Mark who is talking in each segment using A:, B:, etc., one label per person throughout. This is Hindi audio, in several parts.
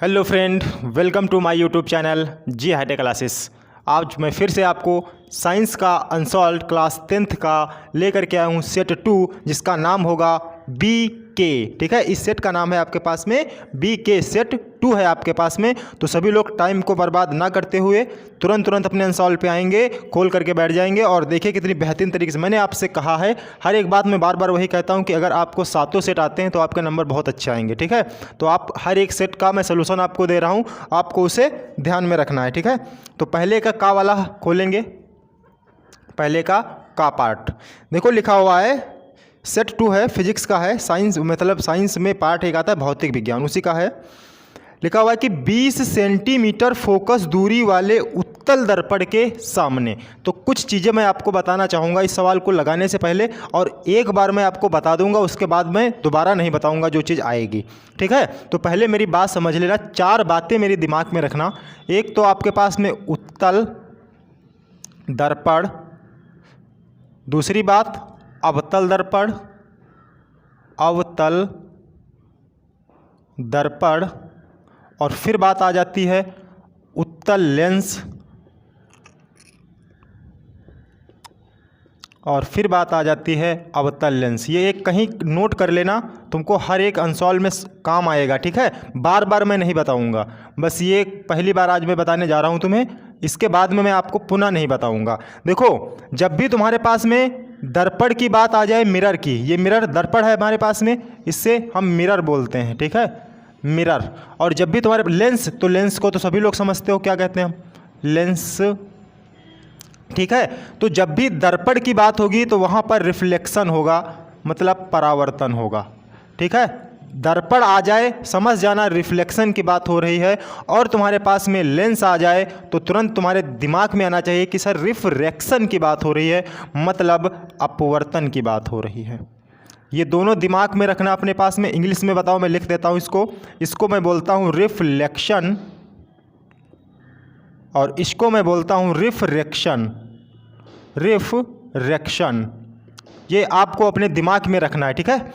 A: Hello friend, welcome to my YouTube channel G hitech classes. आज मैं फिर से आपको साइंस का अनसॉल्व्ड क्लास 10th का लेकर के आया हूँ सेट 2, जिसका नाम होगा BK। ठीक है, इस सेट का नाम है आपके पास में BK सेट 2 है आपके पास में। तो सभी लोग टाइम को बर्बाद ना करते हुए तुरंत अपने अनसॉल्व पे आएंगे, खोल करके बैठ जाएंगे और देखिए कितनी बेहतरीन तरीके से। मैंने आपसे कहा है, हर एक बात में बार बार वही कहता हूँ कि अगर आपको सातों सेट आते हैं तो आपके नंबर बहुत अच्छे आएंगे। ठीक है, तो आप हर एक सेट का मैं सोल्यूशन आपको दे रहा हूँ, आपको उसे ध्यान में रखना है। ठीक है, तो पहले का वाला खोलेंगे। पहले का पार्ट देखो, लिखा हुआ है सेट 2 है, फिजिक्स का है, साइंस मतलब साइंस में पार्ट एक आता है भौतिक विज्ञान, उसी का है। लिखा हुआ है कि 20 सेंटीमीटर फोकस दूरी वाले उत्तल दर्पण के सामने। तो कुछ चीज़ें मैं आपको बताना चाहूँगा इस सवाल को लगाने से पहले, और एक बार मैं आपको बता दूंगा, उसके बाद मैं दोबारा नहीं बताऊंगा जो चीज़ आएगी। ठीक है, तो पहले मेरी बात समझ लेना, 4 बातें मेरे दिमाग में रखना। एक तो आपके पास में उत्तल दर्पण, दूसरी बात अवतल दर्पण, अवतल दर्पण, और फिर बात आ जाती है उत्तल लेंस, और फिर बात आ जाती है अवतल लेंस। ये एक कहीं नोट कर लेना, तुमको हर एक अनसॉल्व में काम आएगा। ठीक है, बार बार मैं नहीं बताऊंगा, बस ये पहली बार आज मैं बताने जा रहा हूँ तुम्हें, इसके बाद में मैं आपको पुनः नहीं बताऊंगा। देखो, जब भी तुम्हारे पास में दर्पण की बात आ जाए, मिरर की, ये मिरर दर्पण है हमारे पास में, इससे हम मिरर बोलते हैं। ठीक है, मिरर। और जब भी तुम्हारे लेंस, तो लेंस को तो सभी लोग समझते हो, क्या कहते हैं हम, लेंस। ठीक है, तो जब भी दर्पण की बात होगी तो वहाँ पर रिफ्लेक्शन होगा, मतलब परावर्तन होगा। ठीक है, दर्पण आ जाए समझ जाना रिफ्लेक्शन की बात हो रही है, और तुम्हारे पास में लेंस आ जाए तो तुरंत तुम्हारे दिमाग में आना चाहिए कि सर रिफ्रैक्शन की बात हो रही है, मतलब अपवर्तन की बात हो रही है। ये दोनों दिमाग में रखना अपने पास में। इंग्लिश में बताओ, मैं लिख देता हूँ इसको मैं बोलता हूँ रिफ्लेक्शन, और इसको मैं बोलता हूँ रिफ्रैक्शन। रिफ्रैक्शन ये आपको अपने दिमाग में रखना है। ठीक है,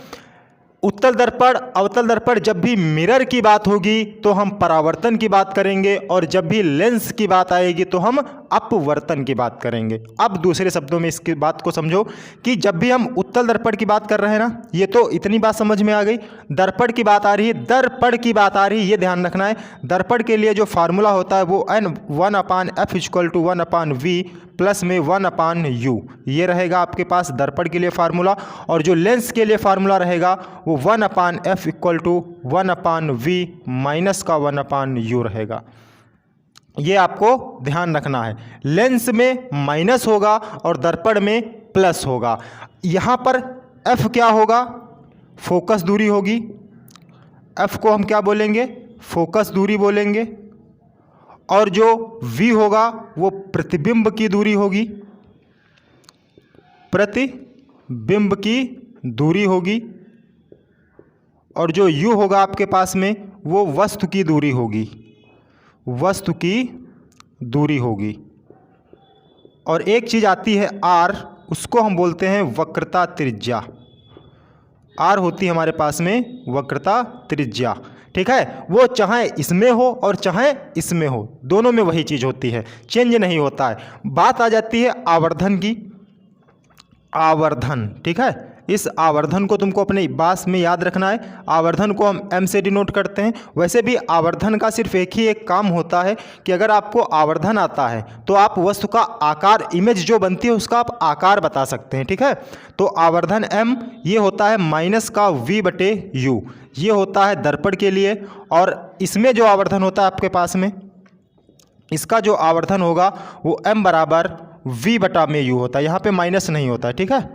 A: उत्तल दर्पण अवतल दर्पण, जब भी मिरर की बात होगी तो हम परावर्तन की बात करेंगे, और जब भी लेंस की बात आएगी तो हम अपवर्तन की बात करेंगे। अब दूसरे शब्दों में इसकी बात को समझो कि जब भी हम उत्तल दर्पण की बात कर रहे हैं ना, ये तो इतनी बात समझ में आ गई। दर्पण की बात आ रही है, दर्पण की बात आ रही है, ये ध्यान रखना है। दर्पण के लिए जो फार्मूला होता है वो n1/f = 1/v प्लस में 1/u, ये रहेगा आपके पास दर्पण के लिए फार्मूला। और जो लेंस के लिए फार्मूला रहेगा वो 1/f = 1/v माइनस का 1/u रहेगा। ये आपको ध्यान रखना है, लेंस में माइनस होगा और दर्पण में प्लस होगा। यहाँ पर f क्या होगा, फोकस दूरी होगी। f को हम क्या बोलेंगे, फोकस दूरी बोलेंगे। और जो v होगा वो प्रतिबिंब की दूरी होगी, प्रतिबिंब की दूरी होगी। और जो u होगा आपके पास में वो वस्तु की दूरी होगी, वस्तु की दूरी होगी। और एक चीज़ आती है r, उसको हम बोलते हैं वक्रता त्रिज्या। r होती है हमारे पास में वक्रता त्रिज्या। ठीक है, वो चाहे इसमें हो और चाहे इसमें हो, दोनों में वही चीज़ होती है, चेंज नहीं होता है। बात आ जाती है आवर्धन की, आवर्धन। ठीक है, इस आवर्धन को तुमको अपने बास में याद रखना है। आवर्धन को हम m से डिनोट करते हैं। वैसे भी आवर्धन का सिर्फ एक ही एक काम होता है कि अगर आपको आवर्धन आता है तो आप वस्तु का आकार, इमेज जो बनती है उसका आप आकार बता सकते हैं। ठीक है, तो आवर्धन m ये होता है माइनस का v/u, ये होता है दर्पण के लिए। और इसमें जो आवर्धन होता है आपके पास में, इसका जो आवर्धन होगा वो m = v/u होता है, यहाँ पे माइनस नहीं होता है। ठीक है,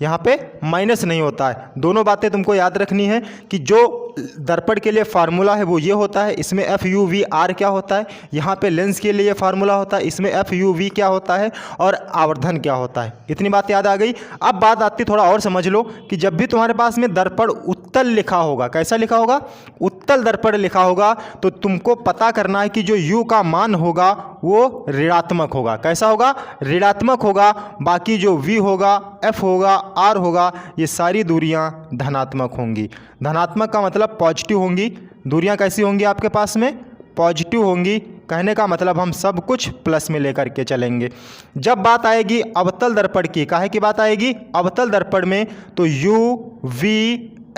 A: यहाँ पे माइनस नहीं होता है। दोनों बातें तुमको याद रखनी है कि जो दर्पण के लिए फार्मूला है वो ये होता है, इसमें FUVR क्या होता है, यहाँ पे लेंस के लिए फार्मूला होता है, इसमें FUV क्या होता है, और आवर्धन क्या होता है। इतनी बात याद आ गई। अब बात आती थोड़ा और समझ लो कि जब भी तुम्हारे पास में दर्पण उत्तल लिखा होगा, कैसा लिखा होगा, उत्तल दर्पण लिखा होगा, तो तुमको पता करना है कि जो u का मान होगा वो ऋणात्मक होगा। कैसा होगा, ऋणात्मक होगा। बाकी जो v होगा, f होगा, r होगा, ये सारी दूरियां धनात्मक होंगी। धनात्मक का मतलब पॉजिटिव होंगी, दूरियां कैसी होंगी आपके पास में, पॉजिटिव होंगी। कहने का मतलब हम सब कुछ प्लस में लेकर के चलेंगे। जब बात आएगी अवतल दर्पण की, काहे की बात आएगी, अवतल दर्पण में, तो U V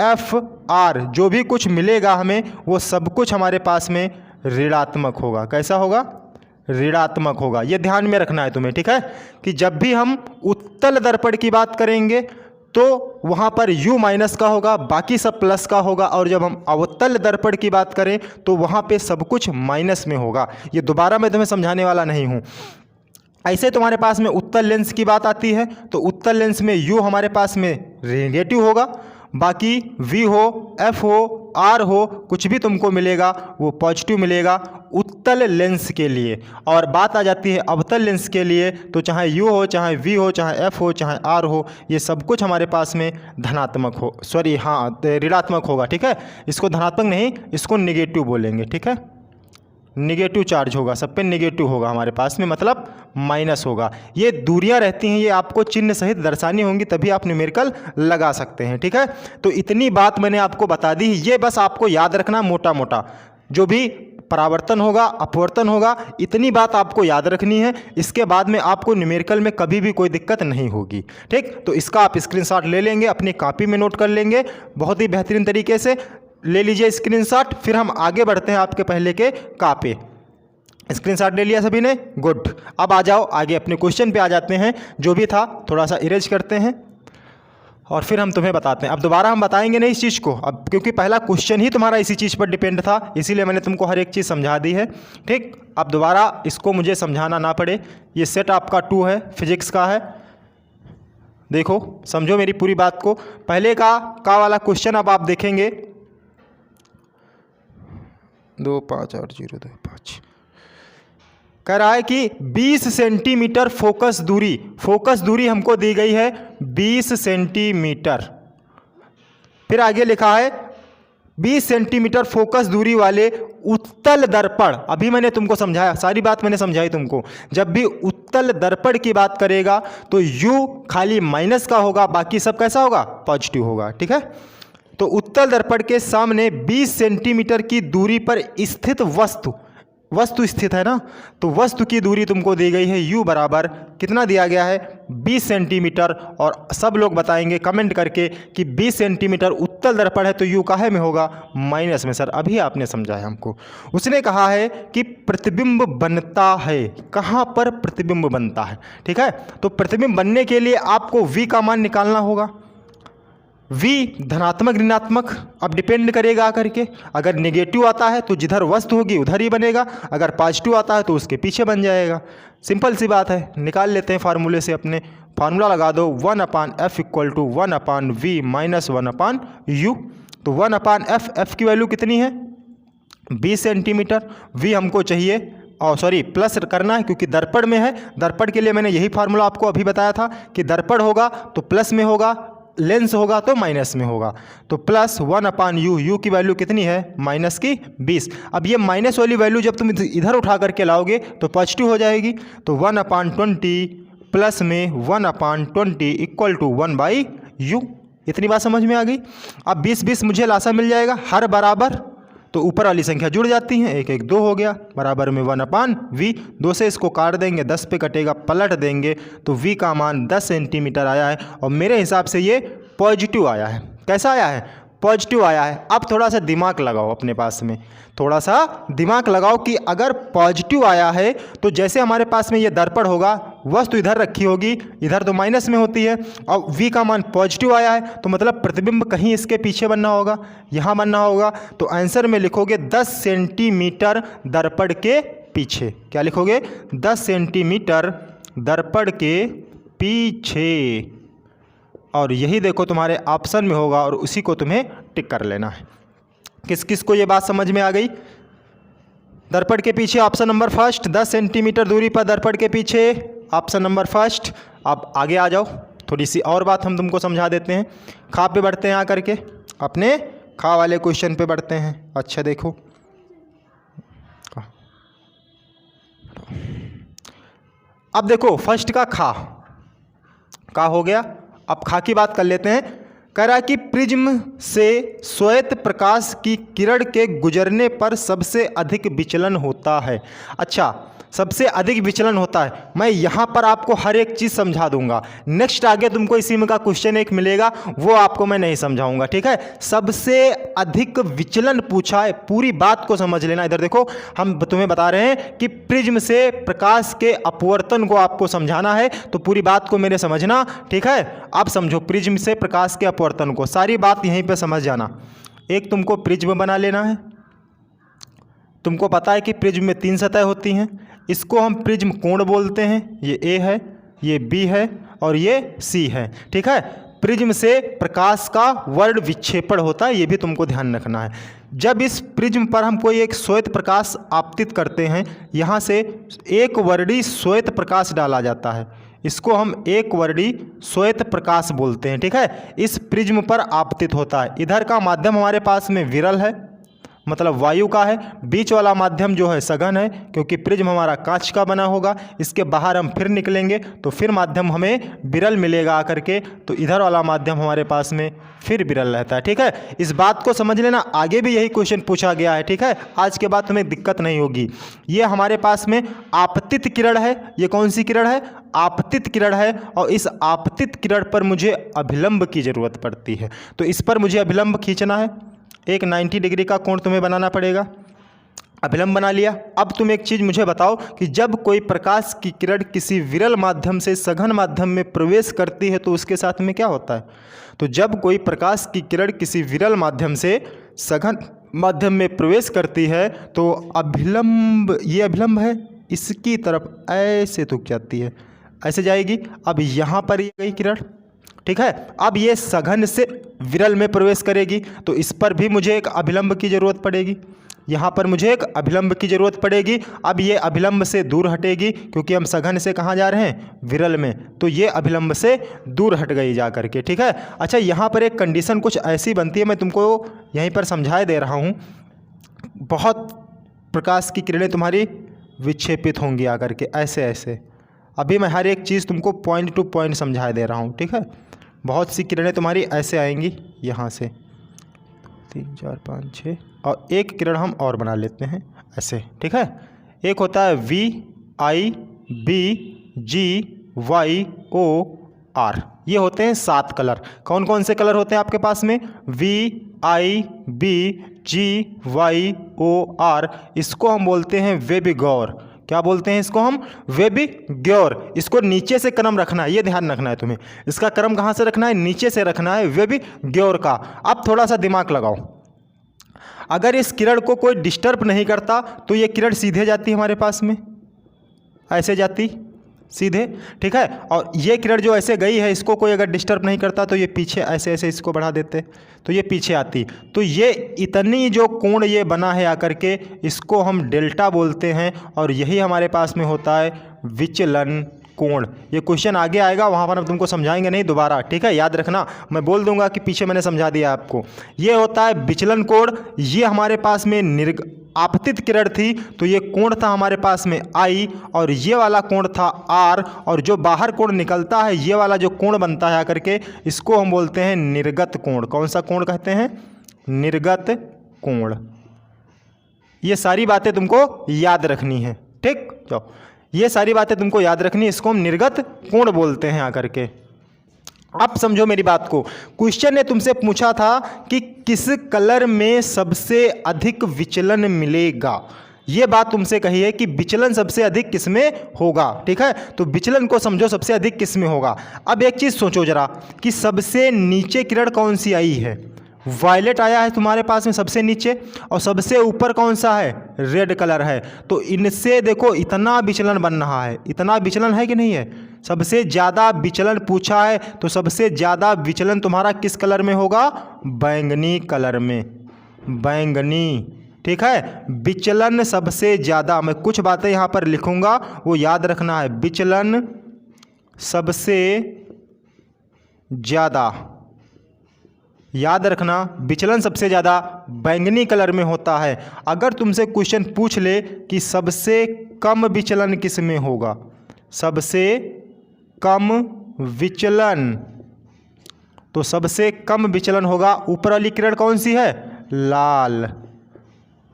A: F R जो भी कुछ मिलेगा हमें वो सब कुछ हमारे पास में ऋणात्मक होगा। कैसा होगा, ऋणात्मक होगा। ये ध्यान में रखना है तुम्हें, ठीक है, कि जब भी हम उत्तल दर्पण की बात करेंगे तो वहाँ पर U माइनस का होगा, बाकी सब प्लस का होगा, और जब हम अवतल दर्पण की बात करें तो वहाँ पे सब कुछ माइनस में होगा। ये दोबारा मैं तुम्हें समझाने वाला नहीं हूँ। ऐसे तुम्हारे पास में उत्तल लेंस की बात आती है तो उत्तल लेंस में U हमारे पास में नेगेटिव होगा, बाकी V हो, F हो, R हो, कुछ भी तुमको मिलेगा वो पॉजिटिव मिलेगा उत्तल लेंस के लिए। और बात आ जाती है अवतल लेंस के लिए, तो चाहे U हो, चाहे V हो, चाहे F हो, चाहे R हो, ये सब कुछ हमारे पास में धनात्मक हो, सॉरी हाँ ऋणात्मक होगा, ठीक है। इसको धनात्मक नहीं, इसको नेगेटिव बोलेंगे, ठीक है। नेगेटिव चार्ज होगा, सब पे नेगेटिव होगा हमारे पास में, मतलब माइनस होगा। ये दूरियां रहती हैं, ये आपको चिन्ह सहित दर्शानी होंगी, तभी आप न्यूमेरिकल लगा सकते हैं, ठीक है। तो इतनी बात मैंने आपको बता दी, ये बस आपको याद रखना मोटा मोटा, जो भी परावर्तन होगा, अपवर्तन होगा, इतनी बात आपको याद रखनी है। इसके बाद में आपको न्यूमेरिकल में कभी भी कोई दिक्कत नहीं होगी, ठीक। तो इसका आप स्क्रीनशॉट ले लेंगे, अपनी कॉपी में नोट कर लेंगे, बहुत ही बेहतरीन तरीके से ले लीजिए स्क्रीनशॉट। फिर हम आगे बढ़ते हैं आपके पहले के कापे। स्क्रीनशॉट ले लिया सभी ने, गुड। अब आ जाओ आगे अपने क्वेश्चन पे आ जाते हैं। जो भी था थोड़ा सा इरेज करते हैं और फिर हम तुम्हें बताते हैं। अब दोबारा हम बताएंगे नहीं इस चीज़ को, अब क्योंकि पहला क्वेश्चन ही तुम्हारा इसी चीज़ पर डिपेंड था, इसीलिए मैंने तुमको हर एक चीज़ समझा दी है, ठीक। अब दोबारा इसको मुझे समझाना ना पड़े। ये सेट आपका 2 है, फिजिक्स का है। देखो समझो मेरी पूरी बात को। पहले का वाला क्वेश्चन अब आप देखेंगे 25802 कह रहा है कि 20 सेंटीमीटर फोकस दूरी हमको दी गई है 20 सेंटीमीटर। फिर आगे लिखा है 20 सेंटीमीटर फोकस दूरी वाले उत्तल दर्पण। अभी मैंने तुमको समझाया, सारी बात मैंने समझाई तुमको। जब भी उत्तल दर्पण की बात करेगा तो U खाली माइनस का होगा, बाकी सब कैसा होगा, पॉजिटिव होगा, ठीक है। तो उत्तल दर्पण के सामने 20 सेंटीमीटर की दूरी पर स्थित वस्तु स्थित है ना, तो वस्तु की दूरी तुमको दी गई है U बराबर कितना दिया गया है, 20 सेंटीमीटर। और सब लोग बताएंगे कमेंट करके कि 20 सेंटीमीटर उत्तल दर्पण है तो U काहे में होगा, माइनस में। सर अभी आपने समझाया हमको। उसने कहा है कि प्रतिबिंब बनता है, कहाँ पर प्रतिबिंब बनता है, ठीक है। तो प्रतिबिंब बनने के लिए आपको V का मान निकालना होगा। V धनात्मक ऋणात्मक अब डिपेंड करेगा करके। अगर नेगेटिव आता है तो जिधर वस्तु होगी उधर ही बनेगा, अगर पॉजिटिव आता है तो उसके पीछे बन जाएगा। सिंपल सी बात है, निकाल लेते हैं फार्मूले से। अपने फार्मूला लगा दो 1/f = 1/v - 1/u। तो 1/f, f की वैल्यू कितनी है, 20 सेंटीमीटर। V हमको चाहिए, और सॉरी प्लस करना है क्योंकि दर्पण में है। दर्पण के लिए मैंने यही फार्मूला आपको अभी बताया था कि दर्पण होगा तो प्लस में होगा, लेंस होगा तो माइनस में होगा। तो प्लस 1/u, U की वैल्यू कितनी है, माइनस की 20। अब ये माइनस वाली वैल्यू जब तुम इधर उठा करके लाओगे तो पॉजिटिव हो जाएगी। तो 1/20 प्लस में 1/20 = 1/u। इतनी बात समझ में आ गई। अब 20 मुझे लासा मिल जाएगा, हर बराबर तो ऊपर वाली संख्या जुड़ जाती हैं, 1 1 2 हो गया, बराबर में 1/v। 2 से इसको काट देंगे, 10 पे कटेगा, पलट देंगे तो v का मान 10 सेंटीमीटर आया है। और मेरे हिसाब से ये पॉजिटिव आया है। कैसा आया है, पॉजिटिव आया है। अब थोड़ा सा दिमाग लगाओ अपने पास में, थोड़ा सा दिमाग लगाओ कि अगर पॉजिटिव आया है तो जैसे हमारे पास में ये दर्पण होगा, वस्तु इधर रखी होगी, इधर तो माइनस में होती है, और v का मान पॉजिटिव आया है तो मतलब प्रतिबिंब कहीं इसके पीछे बनना होगा, यहाँ बनना होगा। तो आंसर में लिखोगे 10 सेंटीमीटर दर्पण के पीछे। क्या लिखोगे, 10 सेंटीमीटर दर्पण के पीछे। और यही देखो तुम्हारे ऑप्शन में होगा और उसी को तुम्हें टिक कर लेना है। किस किस को ये बात समझ में आ गई। दर्पण के पीछे ऑप्शन नंबर फर्स्ट, 10 सेंटीमीटर दूरी पर दर्पण के पीछे, ऑप्शन नंबर फर्स्ट। अब आगे आ जाओ, थोड़ी सी और बात हम तुमको समझा देते हैं। खा पे बढ़ते हैं, आकर के अपने खा वाले क्वेश्चन पे बढ़ते हैं। अच्छा देखो, अब देखो फर्स्ट का खा हो गया। अब खा की बात कर लेते हैं। कह रहा कि प्रिज्म से श्वेत प्रकाश की किरण के गुजरने पर सबसे अधिक विचलन होता है। अच्छा, सबसे अधिक विचलन होता है, मैं यहाँ पर आपको हर एक चीज़ समझा दूंगा। नेक्स्ट आगे तुमको इसी में का क्वेश्चन एक मिलेगा, वो आपको मैं नहीं समझाऊंगा, ठीक है। सबसे अधिक विचलन पूछा है, पूरी बात को समझ लेना। इधर देखो, हम तुम्हें बता रहे हैं कि प्रिज्म से प्रकाश के अपवर्तन को आपको समझाना है, तो पूरी बात को मेरे समझना, ठीक है। आप समझो प्रिज्म से प्रकाश के अपवर्तन को, सारी बात यहीं पर समझ जाना। एक तुमको प्रिज्म बना लेना है। तुमको पता है कि प्रिज्म में 3 सतह होती हैं, इसको हम प्रिज्म कोण बोलते हैं। ये ए है, ये बी है और ये सी है, ठीक है। प्रिज्म से प्रकाश का वर्ण विक्षेपण होता है, ये भी तुमको ध्यान रखना है। जब इस प्रिज्म पर हम कोई एक श्वेत प्रकाश आपतित करते हैं, यहाँ से एक वर्णी श्वेत प्रकाश डाला जाता है, इसको हम एक वर्णी श्वेत प्रकाश बोलते हैं, ठीक है। इस प्रिज्म पर आपतित होता है। इधर का माध्यम हमारे पास में विरल है, मतलब वायु का है। बीच वाला माध्यम जो है सघन है, क्योंकि प्रिज्म हमारा कांच का बना होगा। इसके बाहर हम फिर निकलेंगे तो फिर माध्यम हमें विरल मिलेगा आकर के, तो इधर वाला माध्यम हमारे पास में फिर विरल रहता है, ठीक है। इस बात को समझ लेना, आगे भी यही क्वेश्चन पूछा गया है, ठीक है। आज के बाद तुम्हें दिक्कत नहीं होगी। ये हमारे पास में आपतित किरण है। ये कौन सी किरण है? आपतित किरण है। और इस आपतित किरण पर मुझे अभिलंब की ज़रूरत पड़ती है, तो इस पर मुझे अभिलंब खींचना है। एक 90 डिग्री का कोण तुम्हें बनाना पड़ेगा। अभिलंब बना लिया। अब तुम एक चीज़ मुझे बताओ कि जब कोई प्रकाश की किरण किसी विरल माध्यम से सघन माध्यम में प्रवेश करती है तो उसके साथ में क्या होता है? तो जब कोई प्रकाश की किरण किसी विरल माध्यम से सघन माध्यम में प्रवेश करती है तो अभिलंब, ये अभिलंब है, इसकी तरफ ऐसे तुक जाती है, ऐसे जाएगी। अब यहाँ पर ये गई किरण, ठीक है। अब ये सघन से विरल में प्रवेश करेगी, तो इस पर भी मुझे एक अभिलंब की ज़रूरत पड़ेगी। यहाँ पर मुझे एक अभिलंब की ज़रूरत पड़ेगी। अब ये अभिलंब से दूर हटेगी, क्योंकि हम सघन से कहाँ जा रहे हैं? विरल में, तो ये अभिलंब से दूर हट गई जा करके, ठीक है। अच्छा, यहाँ पर एक कंडीशन कुछ ऐसी बनती है, मैं तुमको यहीं पर समझाए दे रहा हूँ। बहुत प्रकाश की किरणें तुम्हारी विक्षेपित होंगी आकर के, ऐसे ऐसे। अभी मैं हर एक चीज़ तुमको पॉइंट टू पॉइंट समझाए दे रहा हूँ, ठीक है। बहुत सी किरणें तुम्हारी ऐसे आएंगी, यहाँ से 3 4 5 6, और एक किरण हम और बना लेते हैं ऐसे, ठीक है। एक होता है VIBGYOR, ये होते हैं 7 कलर। कौन कौन से कलर होते हैं आपके पास में? VIBGYOR, इसको हम बोलते हैं वेबिगौर। क्या बोलते हैं इसको हम? वेबिगौर। इसको नीचे से क्रम रखना है, ये ध्यान रखना है तुम्हें। इसका क्रम कहाँ से रखना है? नीचे से रखना है, वेबिगौर का। अब थोड़ा सा दिमाग लगाओ, अगर इस किरण को कोई डिस्टर्ब नहीं करता तो ये किरण सीधे जाती हमारे पास में, ऐसे जाती सीधे, ठीक है। और ये किरण जो ऐसे गई है, इसको कोई अगर डिस्टर्ब नहीं करता तो ये पीछे ऐसे ऐसे इसको बढ़ा देते तो ये पीछे आती। तो ये इतनी जो कोण ये बना है आकर के, इसको हम डेल्टा बोलते हैं, और यही हमारे पास में होता है विचलन कोण। ये क्वेश्चन आगे आएगा, वहाँ पर हम तुमको समझाएंगे नहीं दोबारा, ठीक है। याद रखना, मैं बोल दूंगा कि पीछे मैंने समझा दिया आपको। ये होता है विचलन कोण। ये हमारे पास में आपतित किरण थी, तो ये कोण था हमारे पास में I, और ये वाला कोण था R, और जो बाहर कोण निकलता है, ये वाला जो कोण बनता है आकर के, इसको हम बोलते हैं निर्गत कोण। कौन सा कोण कहते हैं? निर्गत कोण। ये सारी बातें तुमको याद रखनी है, ठीक। जाओ, ये सारी बातें तुमको याद रखनी है, इसको हम निर्गत कोण बोलते हैं आकर के। अब समझो मेरी बात को। क्वेश्चन ने तुमसे पूछा था कि किस कलर में सबसे अधिक विचलन मिलेगा। ये बात तुमसे कही है कि विचलन सबसे अधिक किस में होगा, ठीक है। तो विचलन को समझो, सबसे अधिक किस में होगा। अब एक चीज़ सोचो जरा कि सबसे नीचे किरण कौन सी आई है? वायलेट आया है तुम्हारे पास में सबसे नीचे, और सबसे ऊपर कौन सा है? रेड कलर है। तो इनसे देखो इतना विचलन बन रहा है, इतना विचलन है कि नहीं है? सबसे ज़्यादा विचलन पूछा है, तो सबसे ज़्यादा विचलन तुम्हारा किस कलर में होगा? बैंगनी कलर में, बैंगनी, ठीक है। विचलन सबसे ज़्यादा, मैं कुछ बातें यहाँ पर लिखूँगा, वो याद रखना है। विचलन सबसे ज़्यादा, याद रखना, विचलन सबसे ज़्यादा बैंगनी कलर में होता है। अगर तुमसे क्वेश्चन पूछ ले कि सबसे कम विचलन किस में होगा, सबसे कम विचलन तो सबसे कम विचलन होगा। ऊपर वाली किरण कौन सी है? लाल।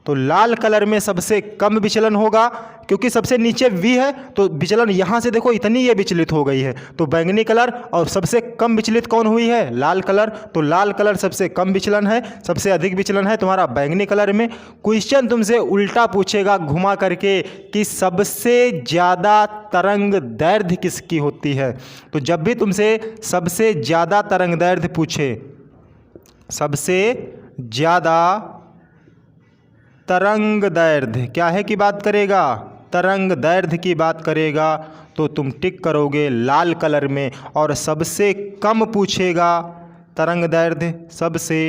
A: तो लाल कलर में सबसे कम विचलन होगा, क्योंकि सबसे नीचे V है तो विचलन यहाँ से देखो इतनी ये विचलित हो गई है। तो बैंगनी कलर, और सबसे कम विचलित कौन हुई है? लाल कलर। तो लाल कलर सबसे कम विचलन है, सबसे अधिक विचलन है तुम्हारा बैंगनी कलर में। क्वेश्चन तुमसे उल्टा पूछेगा घुमा करके कि सबसे ज़्यादा तरंग दैर्ध्य किसकी होती है। तो जब भी तुमसे सबसे ज़्यादा तरंग दैर्ध्य पूछे, सबसे ज़्यादा तरंग दैर्ध्य क्या है की बात करेगा? तरंग दैर्ध्य की बात करेगा, तो तुम टिक करोगे लाल कलर में। और सबसे कम पूछेगा तरंग दैर्ध्य, सबसे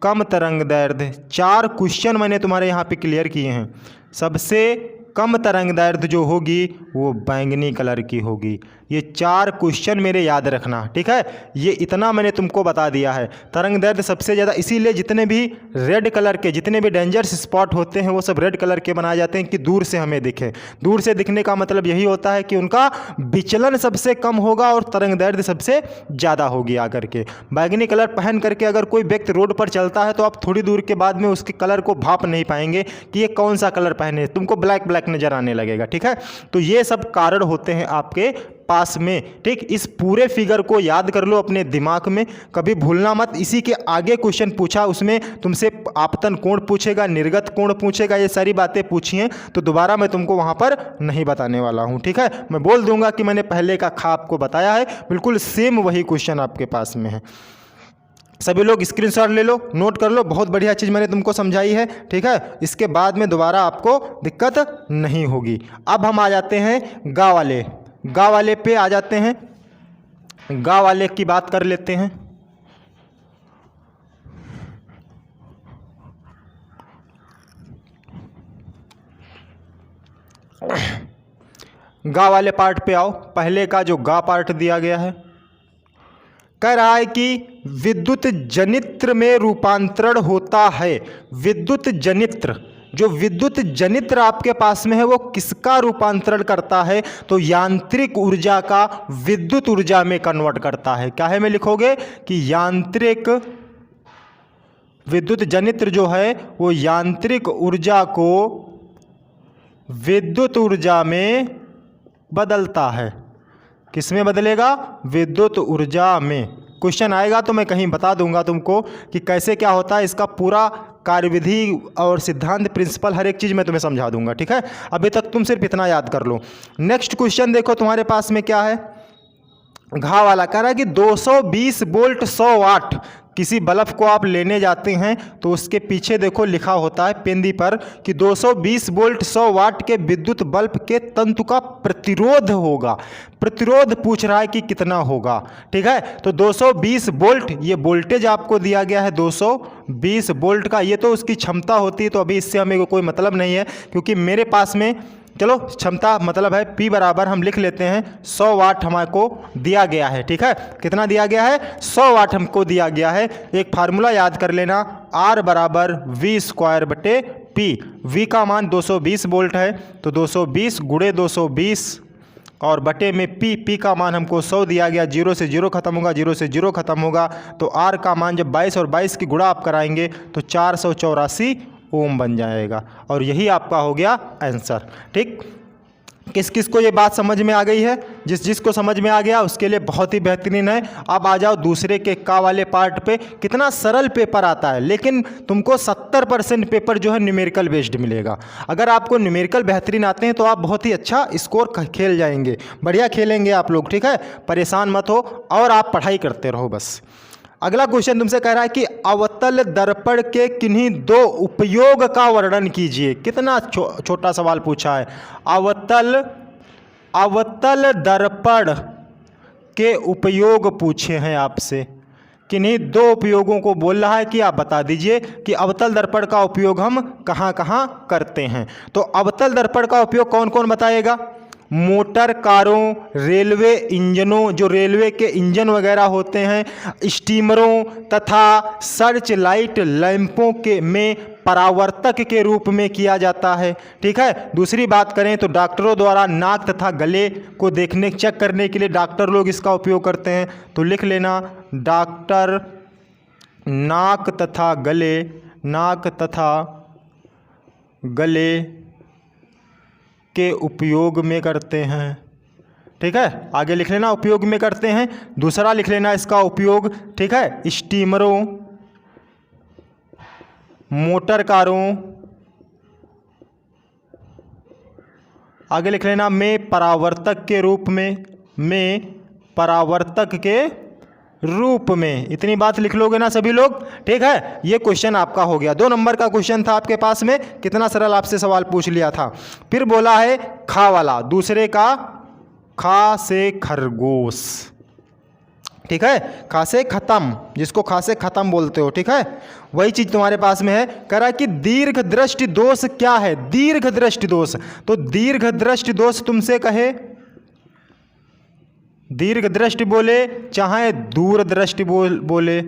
A: कम तरंग दैर्ध्य। 4 क्वेश्चन मैंने तुम्हारे यहाँ पे क्लियर किए हैं। सबसे कम तरंग दैर्ध्य जो होगी वो बैंगनी कलर की होगी। ये 4 क्वेश्चन मेरे याद रखना, ठीक है। ये इतना मैंने तुमको बता दिया है। तरंग दैर्ध्य सबसे ज़्यादा, इसीलिए जितने भी रेड कलर के, जितने भी डेंजरस स्पॉट होते हैं वो सब रेड कलर के बनाए जाते हैं कि दूर से हमें दिखे। दूर से दिखने का मतलब यही होता है कि उनका विचलन सबसे कम होगा और तरंग दैर्ध्य सबसे ज़्यादा होगी आकर के। बैंगनी कलर पहन करके अगर कोई व्यक्ति रोड पर चलता है तो आप थोड़ी दूर के बाद में उसके कलर को भाप नहीं पाएंगे कि ये कौन सा कलर पहने, तुमको ब्लैक ब्लैक नजर आने लगेगा, ठीक है। तो ये सब कारण होते हैं आपके पास में, ठीक। इस पूरे फिगर को याद कर लो अपने दिमाग में, कभी भूलना मत। इसी के आगे क्वेश्चन पूछा, उसमें तुमसे आपतन कोण पूछेगा, निर्गत कोण पूछेगा, ये सारी बातें पूछी हैं। तो दोबारा मैं तुमको वहां पर नहीं बताने वाला हूं, ठीक है। मैं बोल दूंगा कि मैंने पहले का खा आपको बताया है, बिल्कुल सेम वही क्वेश्चन आपके पास में है। सभी लोग स्क्रीनशॉट ले लो, नोट कर लो। बहुत बढ़िया चीज़ मैंने तुमको समझाई है, ठीक है। इसके बाद में दोबारा आपको दिक्कत नहीं होगी। अब हम आ जाते हैं गा वाले, गा वाले पे आ जाते हैं। गा वाले की बात कर लेते हैं। गा वाले पार्ट पे आओ। पहले का जो गा पार्ट दिया गया है, कह रहा है कि विद्युत जनित्र में रूपांतरण होता है। विद्युत जनित्र, जो विद्युत जनित्र आपके पास में है वो किसका रूपांतरण करता है? तो यांत्रिक ऊर्जा का विद्युत ऊर्जा में कन्वर्ट करता है। क्या है में लिखोगे कि यांत्रिक, विद्युत जनित्र जो है वो यांत्रिक ऊर्जा को विद्युत ऊर्जा में बदलता है। किस में बदलेगा? विद्युत ऊर्जा में। क्वेश्चन आएगा तो मैं कहीं बता दूंगा तुमको कि कैसे क्या होता है। इसका पूरा कार्यविधि और सिद्धांत, प्रिंसिपल, हर एक चीज़ मैं तुम्हें समझा दूंगा, ठीक है। अभी तक तुम सिर्फ इतना याद कर लो। नेक्स्ट क्वेश्चन देखो तुम्हारे पास में क्या है। घा वाला कह रहा है कि 220 वोल्ट 100 वाट किसी बल्ब को आप लेने जाते हैं तो उसके पीछे देखो लिखा होता है पेंदी पर कि 220 वोल्ट 100 वाट के विद्युत बल्ब के तंतु का प्रतिरोध होगा। प्रतिरोध पूछ रहा है कि कितना होगा, ठीक है। तो 220 वोल्ट, ये वोल्टेज आपको दिया गया है 220 वोल्ट का, ये तो उसकी क्षमता होती है। तो अभी इससे हमें कोई मतलब नहीं है, क्योंकि मेरे पास में, चलो क्षमता मतलब है P बराबर हम लिख लेते हैं 100 वाट हमारे को दिया गया है, ठीक है। कितना दिया गया है? 100 वाट हमको दिया गया है। एक फार्मूला याद कर लेना, R बराबर V स्क्वायर बटे P। V का मान 220 वोल्ट है, तो 220 गुणे 220 और बटे में P का मान हमको 100 दिया गया। 0 से 0 खत्म होगा, 0 से 0 खत्म होगा, तो R का मान जब 22 और 22 की गुणा आप कराएंगे तो 484 ओम बन जाएगा। और यही आपका हो गया आंसर, ठीक। किस किस को ये बात समझ में आ गई है? जिस जिस को समझ में आ गया उसके लिए बहुत ही बेहतरीन है। अब आ जाओ दूसरे के का वाले पार्ट पे। कितना सरल पेपर आता है, लेकिन तुमको 70% पेपर जो है न्यूमेरिकल बेस्ड मिलेगा। अगर आपको न्यूमेरिकल बेहतरीन आते हैं तो आप बहुत ही अच्छा स्कोर खेल जाएंगे, बढ़िया खेलेंगे आप लोग, ठीक है। परेशान मत हो और आप पढ़ाई करते रहो बस। अगला क्वेश्चन तुमसे कह रहा है कि अवतल दर्पण के किन्हीं 2 उपयोग का वर्णन कीजिए। कितना छोटा सवाल पूछा है। अवतल दर्पण के उपयोग पूछे हैं आपसे। किन्हीं 2 उपयोगों को बोल रहा है कि आप बता दीजिए कि अवतल दर्पण का उपयोग हम कहाँ कहाँ करते हैं। तो अवतल दर्पण का उपयोग कौन कौन बताएगा? मोटर कारों, रेलवे इंजनों, जो रेलवे के इंजन वगैरह होते हैं, स्टीमरों तथा सर्च लाइट लैंपों के में परावर्तक के रूप में किया जाता है, ठीक है। दूसरी बात करें तो डॉक्टरों द्वारा नाक तथा गले को देखने, चेक करने के लिए डॉक्टर लोग इसका उपयोग करते हैं। तो लिख लेना डॉक्टर नाक तथा गले के उपयोग में करते हैं। ठीक है, आगे लिख लेना उपयोग में करते हैं। दूसरा लिख लेना इसका उपयोग, ठीक है, स्टीमरों, मोटर कारों, आगे लिख लेना में परावर्तक के रूप में। इतनी बात लिख लोगे ना सभी लोग? ठीक है, ये क्वेश्चन आपका हो गया। 2 नंबर का क्वेश्चन था आपके पास में। कितना सरल आपसे सवाल पूछ लिया था। फिर बोला है खा वाला, दूसरे का खा से खरगोश। ठीक है, खा से खत्म, जिसको खा से खत्म बोलते हो। ठीक है, वही चीज तुम्हारे पास में है। कह रहा है कि दीर्घ दृष्टि दोष क्या है? दीर्घ दृष्टि दोष। तो दीर्घ दृष्टि दोष तुमसे कहे दीर्घ दृष्टि बोले चाहे दूरदृष्टि बोले,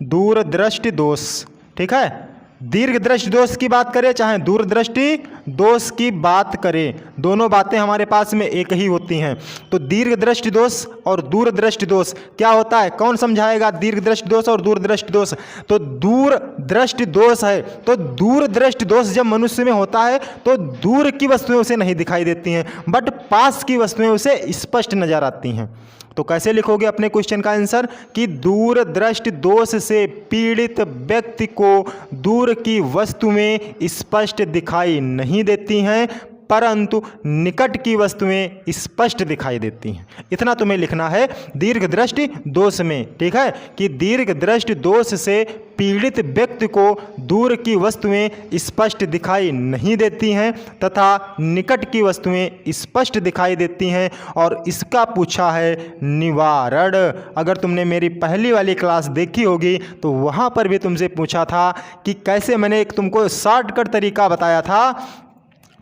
A: दूरदृष्टि दोष। ठीक है, दीर्घ दृष्टि दोष की बात करें चाहे दूरदृष्टि दोष की बात करें, दोनों बातें हमारे पास में एक ही होती हैं। तो दीर्घ दृष्टि दोष और दूरदृष्टि दोष क्या होता है? कौन समझाएगा दीर्घ दृष्टि दोष और दूरदृष्टि दोष? तो दूरदृष्टि दोष है, तो दूरदृष्टि दोष जब मनुष्य में होता है तो दूर की वस्तुएं उसे नहीं दिखाई देती हैं, बट पास की वस्तुएं उसे स्पष्ट नजर आती हैं। तो कैसे लिखोगे अपने क्वेश्चन का आंसर कि दूरदृष्टि दोष से पीड़ित व्यक्ति को दूर की वस्तुएं स्पष्ट दिखाई नहीं देती हैं, परंतु निकट की वस्तुएं स्पष्ट दिखाई देती हैं। इतना तुम्हें लिखना है दीर्घ दृष्टि दोष में। ठीक है, कि दीर्घ दृष्टि दोष से पीड़ित व्यक्ति को दूर की वस्तुएं स्पष्ट दिखाई नहीं देती हैं तथा निकट की वस्तुएं स्पष्ट दिखाई देती हैं, और इसका पूछा है निवारण। अगर तुमने मेरी पहली वाली क्लास देखी होगी तो वहाँ पर भी तुमसे पूछा था कि कैसे, मैंने एक तुमको शॉर्टकट तरीका बताया था।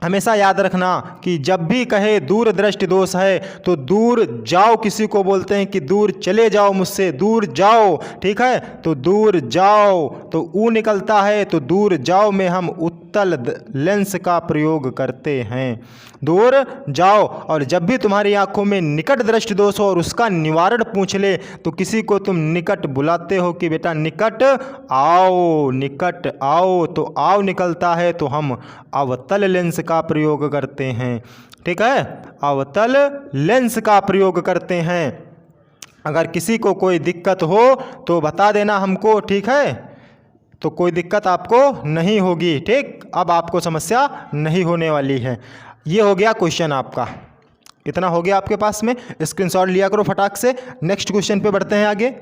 A: हमेशा याद रखना कि जब भी कहे दूर दृष्टि दोष है तो दूर जाओ किसी को बोलते हैं कि दूर चले जाओ मुझसे, दूर जाओ। ठीक है, तो दूर जाओ तो ऊ निकलता है, तो दूर जाओ में हम उत्तल लेंस का प्रयोग करते हैं, दूर जाओ। और जब भी तुम्हारी आंखों में निकट दृष्टि दोष हो और उसका निवारण पूछ ले तो किसी को तुम निकट बुलाते हो कि बेटा निकट आओ, निकट आओ। तो आओ निकलता है तो हम अवतल लेंस का प्रयोग करते हैं। ठीक है, अवतल लेंस का प्रयोग करते हैं। अगर किसी को कोई दिक्कत हो तो बता देना हमको। ठीक है, तो कोई दिक्कत आपको नहीं होगी। ठीक, अब आपको समस्या नहीं होने वाली है। ये हो गया क्वेश्चन आपका, इतना हो गया आपके पास में। स्क्रीनशॉट लिया करो फटाक से। नेक्स्ट क्वेश्चन पे बढ़ते हैं आगे।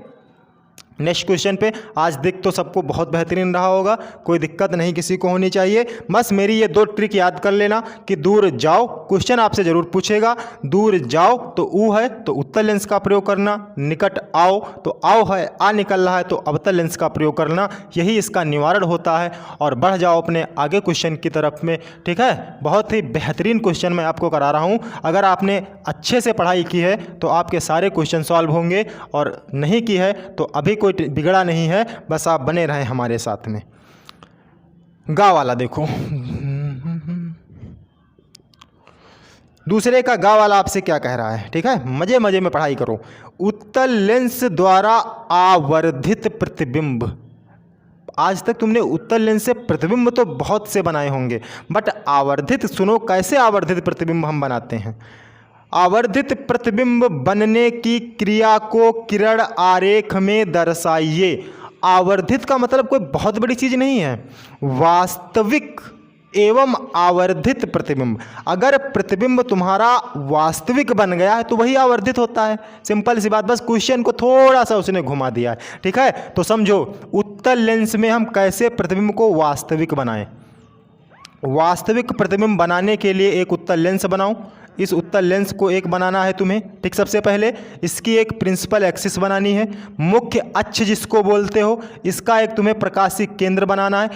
A: नेक्स्ट क्वेश्चन पे आज दिख तो सबको बहुत बेहतरीन रहा होगा, कोई दिक्कत नहीं किसी को होनी चाहिए। बस मेरी ये 2 ट्रिक याद कर लेना कि दूर जाओ, क्वेश्चन आपसे जरूर पूछेगा। दूर जाओ तो ऊ है तो उत्तल लेंस का प्रयोग करना, निकट आओ तो आओ है आ निकल रहा है तो अवतल लेंस का प्रयोग करना, यही इसका निवारण होता है। और बढ़ जाओ अपने आगे क्वेश्चन की तरफ में। ठीक है, बहुत ही बेहतरीन क्वेश्चन मैं आपको करा रहा हूँ। अगर आपने अच्छे से पढ़ाई की है तो आपके सारे क्वेश्चन सॉल्व होंगे, और नहीं की है तो अभी कोई बिगड़ा नहीं है, बस आप बने रहें हमारे साथ में। गा वाला देखो, दूसरे का गा वाला आपसे क्या कह रहा है। ठीक है, मजे मजे में पढ़ाई करो। उत्तल लेंस द्वारा आवर्धित प्रतिबिंब। आज तक तुमने उत्तल लेंस से प्रतिबिंब तो बहुत से बनाए होंगे, बट आवर्धित सुनो, कैसे आवर्धित प्रतिबिंब हम बनाते हैं। आवर्धित प्रतिबिंब बनने की क्रिया को किरण आरेख में दर्शाइए। आवर्धित का मतलब कोई बहुत बड़ी चीज़ नहीं है, वास्तविक एवं आवर्धित प्रतिबिंब। अगर प्रतिबिंब तुम्हारा वास्तविक बन गया है तो वही आवर्धित होता है। सिंपल सी बात, बस क्वेश्चन को थोड़ा सा उसने घुमा दिया है। ठीक है, तो समझो उत्तल लेंस में हम कैसे प्रतिबिंब को वास्तविक बनाएं। वास्तविक प्रतिबिंब बनाने के लिए एक उत्तल लेंस बनाओ। इस उत्तल लेंस को एक बनाना है तुम्हें। ठीक, सबसे पहले इसकी एक प्रिंसिपल एक्सिस बनानी है, मुख्य अक्ष जिसको बोलते हो, इसका एक तुम्हें प्रकाशिक केंद्र बनाना है।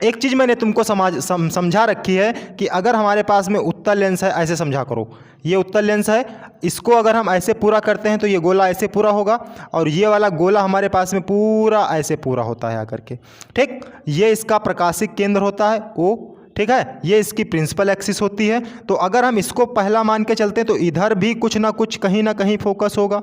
A: एक चीज़ मैंने तुमको समझा रखी है कि अगर हमारे पास में उत्तल लेंस है, ऐसे समझा करो, ये उत्तल लेंस है, इसको अगर हम ऐसे पूरा करते हैं तो ये गोला ऐसे पूरा होगा, और ये वाला गोला हमारे पास में पूरा ऐसे पूरा होता है आकर के। ठीक, ये इसका प्रकाशिक केंद्र होता है ओ। ठीक है, ये इसकी प्रिंसिपल एक्सिस होती है। तो अगर हम इसको पहला मान के चलते हैं तो इधर भी कुछ ना कुछ कहीं ना कहीं फोकस होगा।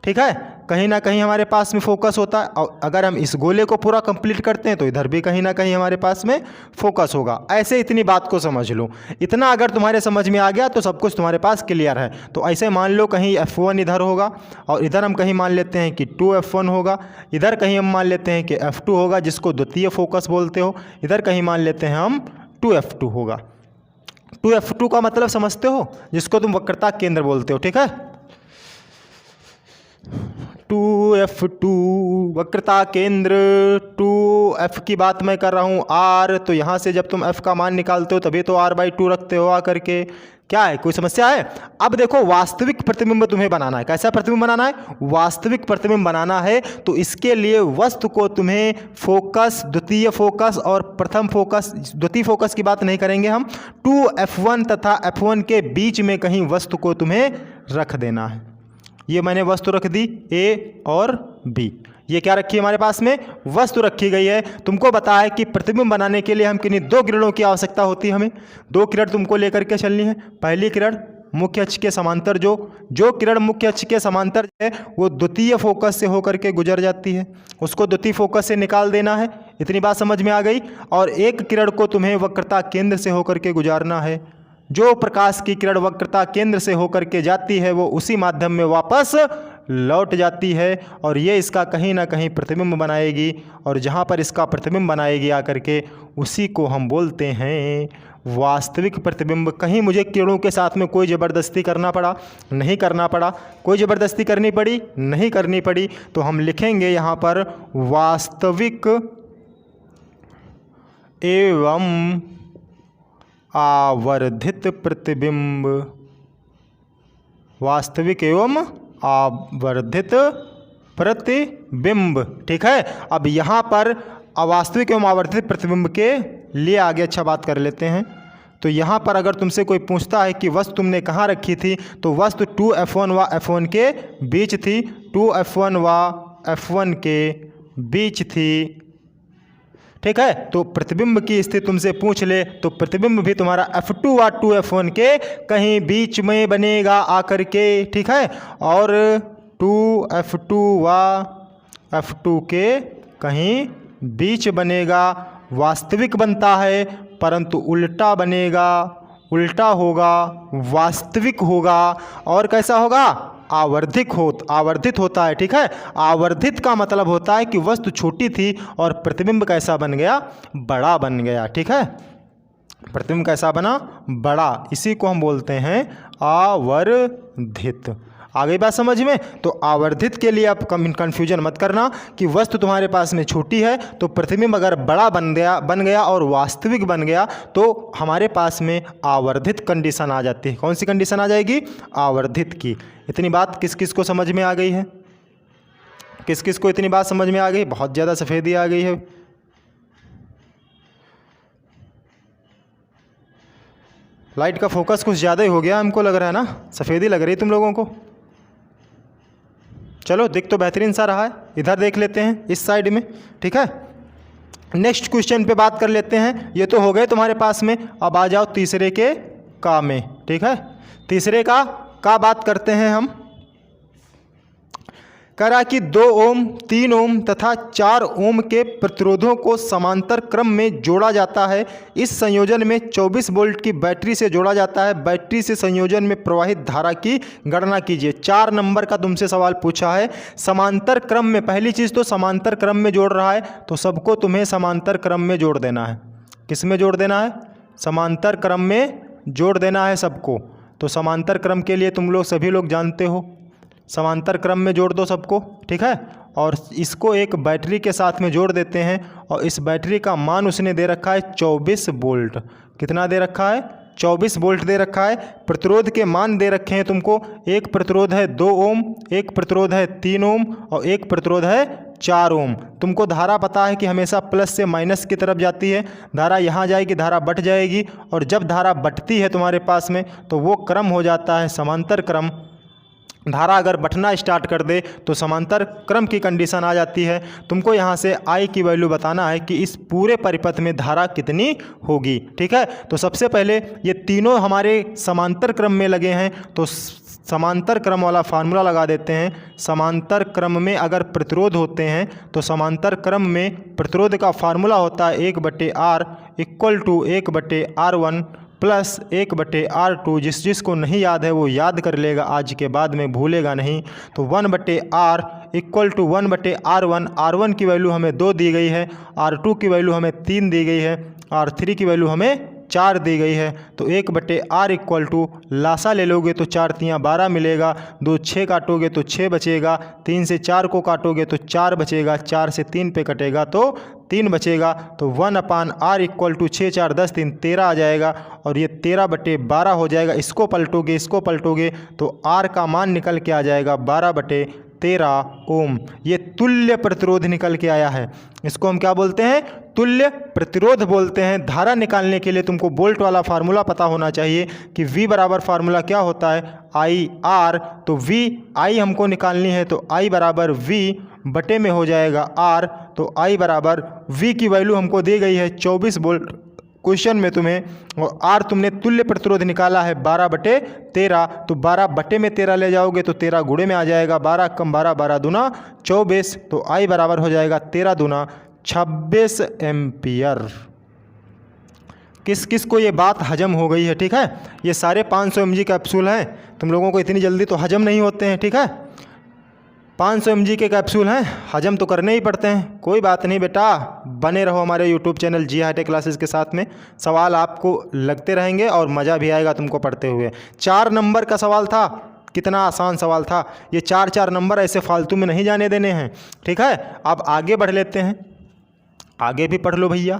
A: ठीक है, कहीं ना कहीं हमारे पास में फोकस होता है। और अगर हम इस गोले को पूरा कंप्लीट करते हैं तो इधर भी कहीं ना कहीं हमारे पास में फोकस होगा। ऐसे इतनी बात को समझ लो। इतना अगर तुम्हारे समझ में आ गया तो सब कुछ तुम्हारे पास क्लियर है। तो ऐसे मान लो कहीं F1 इधर होगा और इधर हम कहीं मान लेते हैं कि 2F1 होगा, इधर कहीं हम मान लेते हैं कि F2 होगा जिसको द्वितीय फोकस बोलते हो, इधर कहीं मान लेते हैं हम 2F2 होगा। 2F2 का मतलब समझते हो, जिसको तुम वक्रता केंद्र बोलते हो, ठीक है। 2F2 वक्रता केंद्र, 2F की बात मैं कर रहा हूँ, R, तो यहाँ से जब तुम F का मान निकालते हो तभी तो R/2 रखते हो आकर के। क्या है, कोई समस्या है? अब देखो वास्तविक प्रतिबिंब तुम्हें बनाना है। कैसा प्रतिबिंब बनाना है? वास्तविक प्रतिबिंब बनाना है। तो इसके लिए वस्तु को तुम्हें फोकस, द्वितीय फोकस और प्रथम फोकस, द्वितीय फोकस की बात नहीं करेंगे हम, 2F1 तथा F1 के बीच में कहीं वस्तु को तुम्हें रख देना है। ये मैंने वस्तु रख दी A और B। ये क्या रखी है हमारे पास में? वस्तु रखी गई है। तुमको बताया है कि प्रतिबिंब बनाने के लिए हम किन्हीं 2 किरणों की आवश्यकता होती है। हमें 2 किरण तुमको लेकर के चलनी है। पहली किरण मुख्य अक्ष के समांतर, जो किरण मुख्य अक्ष के समांतर है वो द्वितीय फोकस से होकर के गुजर जाती है, उसको द्वितीय फोकस से निकाल देना है। इतनी बात समझ में आ गई। और एक किरण को तुम्हें वक्रता केंद्र से होकर के गुजारना है। जो प्रकाश की किरण वक्रता केंद्र से होकर के जाती है वो उसी माध्यम में वापस लौट जाती है और ये इसका कहीं ना कहीं प्रतिबिंब बनाएगी। और जहाँ पर इसका प्रतिबिंब बनाएगी आकर के, उसी को हम बोलते हैं वास्तविक प्रतिबिंब। कहीं मुझे किरणों के साथ में कोई ज़बरदस्ती करना पड़ा? नहीं करना पड़ा। कोई ज़बरदस्ती करनी पड़ी? नहीं करनी पड़ी। तो हम लिखेंगे यहाँ पर वास्तविक एवं आवर्धित प्रतिबिंब। वास्तविक एवं आवर्धित प्रतिबिंब, ठीक है। अब यहाँ पर अवास्तविक एवं आवर्धित प्रतिबिंब के लिए आगे अच्छा बात कर लेते हैं। तो यहाँ पर अगर तुमसे कोई पूछता है कि वस्तु तुमने कहाँ रखी थी, तो वस्तु 2F1 व F1 के बीच थी। 2F1 व F1 के बीच थी, ठीक है। तो प्रतिबिंब की स्थिति तुमसे पूछ ले तो प्रतिबिंब भी तुम्हारा F2 व 2F1 के कहीं बीच में बनेगा आकर के, ठीक है। और 2F2 व F2 के कहीं बीच बनेगा। वास्तविक बनता है परंतु उल्टा बनेगा, उल्टा होगा, वास्तविक होगा। और कैसा होगा? आवर्धित होता है, ठीक है। आवर्धित का मतलब होता है कि वस्तु छोटी थी और प्रतिबिंब कैसा बन गया? बड़ा बन गया, ठीक है। प्रतिबिंब कैसा बना? बड़ा। इसी को हम बोलते हैं आवर्धित। आ गई बात समझ में? तो आवर्धित के लिए आप कन्फ्यूजन मत करना कि वस्तु तुम्हारे पास में छोटी है तो प्रतिबिंब अगर बड़ा बन गया और वास्तविक बन गया तो हमारे पास में आवर्धित कंडीशन आ जाती है। कौन सी कंडीशन आ जाएगी? आवर्धित की। इतनी बात किस किस को समझ में आ गई है? किस किस को इतनी बात समझ में आ गई? बहुत ज़्यादा सफ़ेदी आ गई है। लाइट का फोकस कुछ ज़्यादा ही हो गया हमको लग रहा है ना, सफ़ेदी लग रही है तुम लोगों को। चलो दिख तो बेहतरीन सा रहा है। इधर देख लेते हैं इस साइड में, ठीक है। नेक्स्ट क्वेश्चन पे बात कर लेते हैं। ये तो हो गए तुम्हारे पास में। अब आ जाओ तीसरे के का में, ठीक है। तीसरे का बात करते हैं हम। कह रहा कि 2 ओम, 3 ओम तथा 4 ओम के प्रतिरोधों को समांतर क्रम में जोड़ा जाता है। इस संयोजन में 24 वोल्ट की बैटरी से जोड़ा जाता है। बैटरी से संयोजन में प्रवाहित धारा की गणना कीजिए। 4 नंबर का तुमसे सवाल पूछा है। समांतर क्रम में, पहली चीज़ तो समांतर क्रम में जोड़ रहा है तो सबको तुम्हें समांतर क्रम में जोड़ देना है। किस में जोड़ देना है? समांतर क्रम में जोड़ देना है सबको। तो समांतर क्रम के लिए तुम लोग सभी लोग जानते हो, समांतर क्रम में जोड़ दो सबको, ठीक है। और इसको एक बैटरी के साथ में जोड़ देते हैं और इस बैटरी का मान उसने दे रखा है 24 वोल्ट। कितना दे रखा है? 24 वोल्ट दे रखा है। प्रतिरोध के मान दे रखे हैं तुमको। एक प्रतिरोध है 2 ओम, एक प्रतिरोध है 3 ओम और एक प्रतिरोध है 4 ओम। तुमको धारा पता है कि हमेशा प्लस से माइनस की तरफ जाती है। धारा यहाँ जाएगी, धारा बट जाएगी और जब धारा बटती है तुम्हारे पास में तो वो क्रम हो जाता है समांतर क्रम। धारा अगर बढ़ना स्टार्ट कर दे तो समांतर क्रम की कंडीशन आ जाती है। तुमको यहाँ से I की वैल्यू बताना है कि इस पूरे परिपथ में धारा कितनी होगी। ठीक है, तो सबसे पहले ये तीनों हमारे समांतर क्रम में लगे हैं, तो समांतर क्रम वाला फार्मूला लगा देते हैं। समांतर क्रम में अगर प्रतिरोध होते हैं तो समांतर क्रम में प्रतिरोध का फार्मूला होता है 1/R equal to 1/R1 plus 1/R2। जिसको नहीं याद है वो याद कर लेगा, आज के बाद में भूलेगा नहीं। तो 1/R equal to 1/R1। R1 की वैल्यू हमें 2 दी गई है, R2 की वैल्यू हमें 3 दी गई है, R3 की वैल्यू हमें 4 दी गई है। तो 1/R इक्वल टू लासा ले लोगे तो 4 3 12 मिलेगा, 2 6 काटोगे तो 6 बचेगा, 3 से 4 को काटोगे तो 4 बचेगा, 4 से 3 पे कटेगा तो 3 बचेगा। तो 1/R इक्वल टू 6 4 10 3 13 आ जाएगा और ये 13/12 हो जाएगा। इसको पलटोगे तो R का मान निकल के आ जाएगा 12/13 ओम। ये तुल्य प्रतिरोध निकल के आया है। इसको हम क्या बोलते हैं? तुल्य प्रतिरोध बोलते हैं। धारा निकालने के लिए तुमको वोल्ट वाला फार्मूला पता होना चाहिए कि V बराबर फार्मूला क्या होता है, IR। तो I हमको निकालनी है, तो I बराबर V बटे में हो जाएगा R। तो I बराबर V की वैल्यू हमको दी गई है 24 वोल्ट क्वेश्चन में तुम्हें, और R तुमने तुल्य प्रतिरोध निकाला है 12/13। तो 12/13 ले जाओगे तो 13 गुणे में आ जाएगा, 12 कम 12 12 दूना 24। तो I बराबर हो जाएगा 13 दूना 26 एम्पियर। किस किस को ये बात हजम हो गई है? ठीक है, ये सारे 500 mg कैप्सूल हैं, तुम लोगों को इतनी जल्दी तो हजम नहीं होते हैं। ठीक है, 500 mg के कैप्सूल हैं, हजम तो करने ही पड़ते हैं। कोई बात नहीं बेटा, बने रहो हमारे YouTube channel G hitech classes के साथ में। सवाल आपको लगते रहेंगे और मज़ा भी आएगा तुमको पढ़ते हुए। 4 नंबर का सवाल था, कितना आसान सवाल था। ये 4 नंबर ऐसे फालतू में नहीं जाने देने हैं। ठीक है, अब आगे बढ़ लेते हैं, आगे भी पढ़ लो भैया।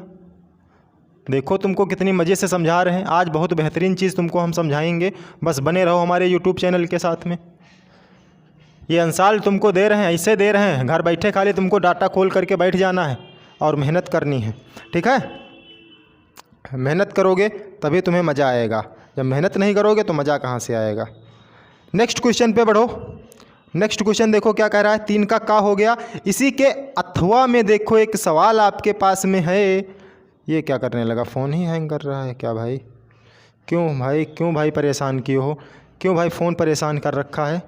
A: देखो तुमको कितनी मज़े से समझा रहे हैं, आज बहुत बेहतरीन चीज़ तुमको हम समझाएंगे। बस बने रहो हमारे यूट्यूब चैनल के साथ में। ये अंसाल तुमको दे रहे हैं, ऐसे दे रहे हैं, घर बैठे खाली तुमको डाटा खोल करके बैठ जाना है और मेहनत करनी है। ठीक है, मेहनत करोगे तभी तुम्हें मज़ा आएगा, जब मेहनत नहीं करोगे तो मज़ा कहाँ से आएगा। नेक्स्ट क्वेश्चन पे बढ़ो। नेक्स्ट क्वेश्चन देखो क्या कह रहा है, 3 का हो गया। इसी के अथवा में देखो एक सवाल आपके पास में है। ये क्या करने लगा, फ़ोन ही हैंग कर रहा है क्या भाई? क्यों भाई परेशान किए हो? क्यों भाई फ़ोन परेशान कर रखा है?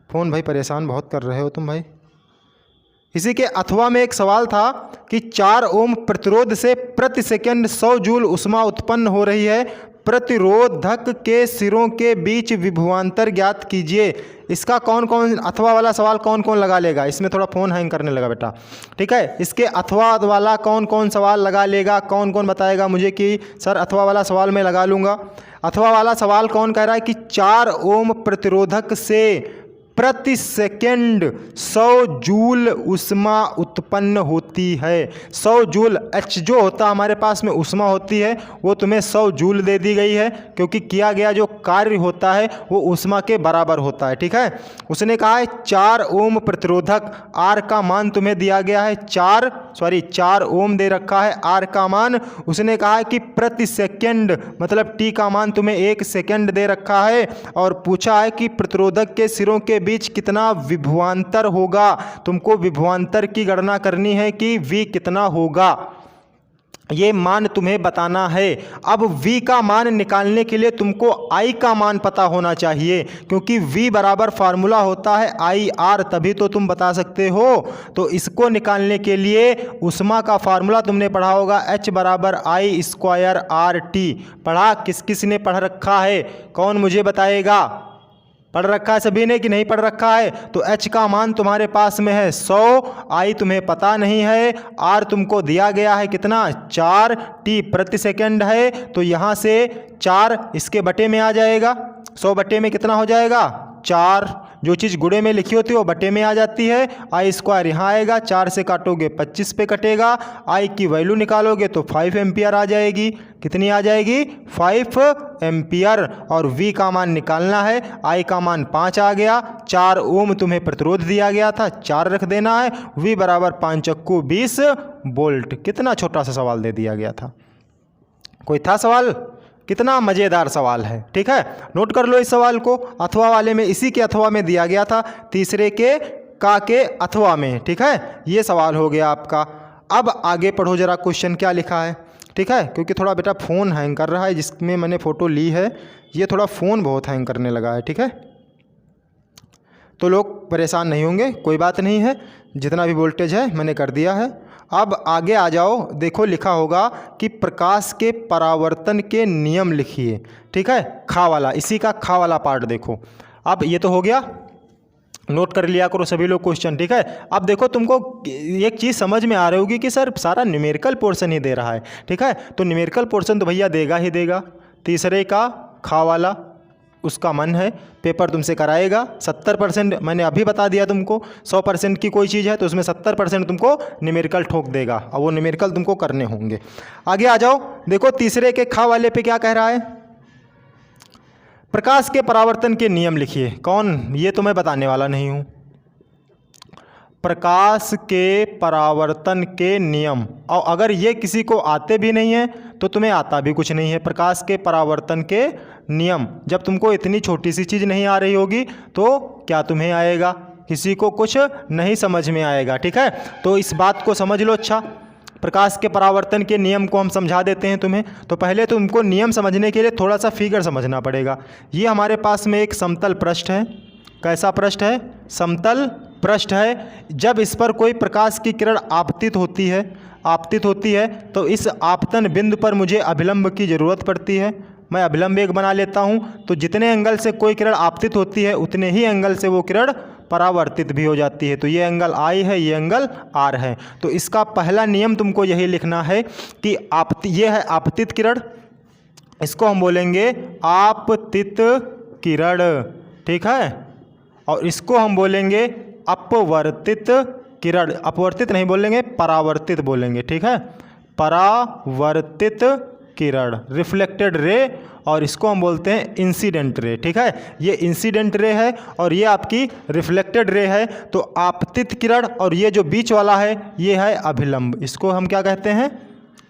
A: फ़ोन भाई परेशान बहुत कर रहे हो तुम भाई। इसी के अथवा में एक सवाल था कि 4 ओम प्रतिरोध से प्रति सेकंड 100 जूल ऊष्मा उत्पन्न हो रही है, प्रतिरोधक के सिरों के बीच विभवांतर ज्ञात कीजिए। इसका कौन कौन अथवा वाला सवाल कौन कौन लगा लेगा? इसमें थोड़ा फ़ोन हैंग करने लगा बेटा। ठीक है, इसके अथवा वाला कौन कौन सवाल लगा लेगा, कौन कौन बताएगा मुझे कि सर अथवा वाला सवाल मैं लगा लूँगा। अथवा वाला सवाल कौन कह रहा है कि 4 ओम प्रतिरोधक से प्रति सेकंड 100 जूल ऊष्मा उत्पन्न होती है। 100 जूल H जो होता है हमारे पास में ऊष्मा होती है, वो तुम्हें 100 जूल दे दी गई है, क्योंकि किया गया जो कार्य होता है वो ऊष्मा के बराबर होता है। ठीक है, उसने कहा है 4 ओम प्रतिरोधक, R का मान तुम्हें दिया गया है 4 ओम दे रखा है R का मान। उसने कहा है कि प्रति सेकंड मतलब T का मान तुम्हें 1 सेकंड दे रखा है, और पूछा है कि प्रतिरोधक के सिरों के बीच कितना विभवांतर होगा। तुमको विभवांतर की गणना करनी है कि V कितना होगा, ये मान तुम्हें बताना है। अब V का मान निकालने के लिए तुमको I का मान पता होना चाहिए, क्योंकि V बराबर फार्मूला होता है IR, तभी तो तुम बता सकते हो। तो इसको निकालने के लिए ऊष्मा का फार्मूला तुमने पढ़ा होगा, H बराबर I² RT। पढ़ा? किस किस ने पढ़ रखा है, कौन मुझे बताएगा? पढ़ रखा है सभी ने कि नहीं पढ़ रखा है? तो H का मान तुम्हारे पास में है 100, I तुम्हें पता नहीं है, R तुमको दिया गया है कितना 4, T प्रति सेकंड है, तो यहाँ से 4 इसके बटे में आ जाएगा। 100 बटे में कितना हो जाएगा 4। जो चीज़ गुणे में लिखी होती है वो बटे में आ जाती है। I² यहाँ आएगा, 4 से काटोगे 25 पे कटेगा। I की वैल्यू निकालोगे तो 5 एम्पियर आ जाएगी। कितनी आ जाएगी? 5 एम्पियर। और V का मान निकालना है, I का मान 5 आ गया। 4 ओम तुम्हें प्रतिरोध दिया गया था, 4 रख देना है। V बराबर 5 चक्कू 20 वोल्ट। कितना छोटा सा सवाल दे दिया गया था। कोई था सवाल? कितना मज़ेदार सवाल है, ठीक है। नोट कर लो इस सवाल को, अथवा वाले में, इसी के अथवा में दिया गया था, तीसरे के का के अथवा में, ठीक है। ये सवाल हो गया आपका। अब आगे पढ़ो जरा क्वेश्चन क्या लिखा है, ठीक है। क्योंकि थोड़ा बेटा फ़ोन हैंग कर रहा है, जिसमें मैंने फ़ोटो ली है, ये थोड़ा फ़ोन बहुत हैंग करने लगा है, ठीक है। तो लोग परेशान नहीं होंगे, कोई बात नहीं है, जितना भी वोल्टेज है मैंने कर दिया है। अब आगे आ जाओ, देखो लिखा होगा कि प्रकाश के परावर्तन के नियम लिखिए, ठीक है। खा वाला, इसी का खा वाला पार्ट देखो। अब ये तो हो गया, नोट कर लिया करो सभी लोग क्वेश्चन, ठीक है। अब देखो तुमको एक चीज़ समझ में आ रही होगी कि सर सारा न्यूमेरिकल पोर्शन ही दे रहा है, ठीक है। तो न्यूमेरिकल पोर्शन तो भैया देगा ही देगा। तीसरे का खा वाला, उसका मन है, पेपर तुमसे कराएगा। 70% मैंने अभी बता दिया तुमको, 100% की कोई चीज़ है तो उसमें 70% तुमको न्यूमेरिकल ठोक देगा, और वो न्यूमेरिकल तुमको करने होंगे। आगे आ जाओ, देखो तीसरे के खा वाले पे क्या कह रहा है, प्रकाश के परावर्तन के नियम लिखिए। कौन, ये तो मैं बताने वाला नहीं हूँ। प्रकाश के परावर्तन के नियम, और अगर ये किसी को आते भी नहीं है तो तुम्हें आता भी कुछ नहीं है। प्रकाश के परावर्तन के नियम, जब तुमको इतनी छोटी सी चीज़ नहीं आ रही होगी तो क्या तुम्हें आएगा, किसी को कुछ नहीं समझ में आएगा, ठीक है। तो इस बात को समझ लो। अच्छा, प्रकाश के परावर्तन के नियम को हम समझा देते हैं तुम्हें। तो पहले तुमको नियम समझने के लिए थोड़ा सा फिगर समझना पड़ेगा। ये हमारे पास में एक समतल पृष्ठ है। कैसा पृष्ठ है, समतल पृष्ठ है। जब इस पर कोई प्रकाश की किरण आपतित होती है तो इस आपतन बिंदु पर मुझे अभिलंब की ज़रूरत पड़ती है। मैं अभिलंब एक बना लेता हूँ, तो जितने एंगल से कोई किरण आपतित होती है उतने ही एंगल से वो किरण परावर्तित भी हो जाती है। तो ये एंगल आई है, ये एंगल आर है। तो इसका पहला नियम तुमको यही लिखना है कि ये है आपतित किरण, इसको हम बोलेंगे आपतित किरण, ठीक है। और इसको हम बोलेंगे अपवर्तित किरण। अपवर्तित नहीं बोलेंगे, परावर्तित बोलेंगे, ठीक है। परावर्तित किरण, रिफ्लेक्टेड रे, और इसको हम बोलते हैं इंसिडेंट रे, ठीक है। ये इंसिडेंट रे है और ये आपकी रिफ्लेक्टेड रे है। तो आपतित किरण, और ये जो बीच वाला है ये है अभिलंब। इसको हम क्या कहते हैं,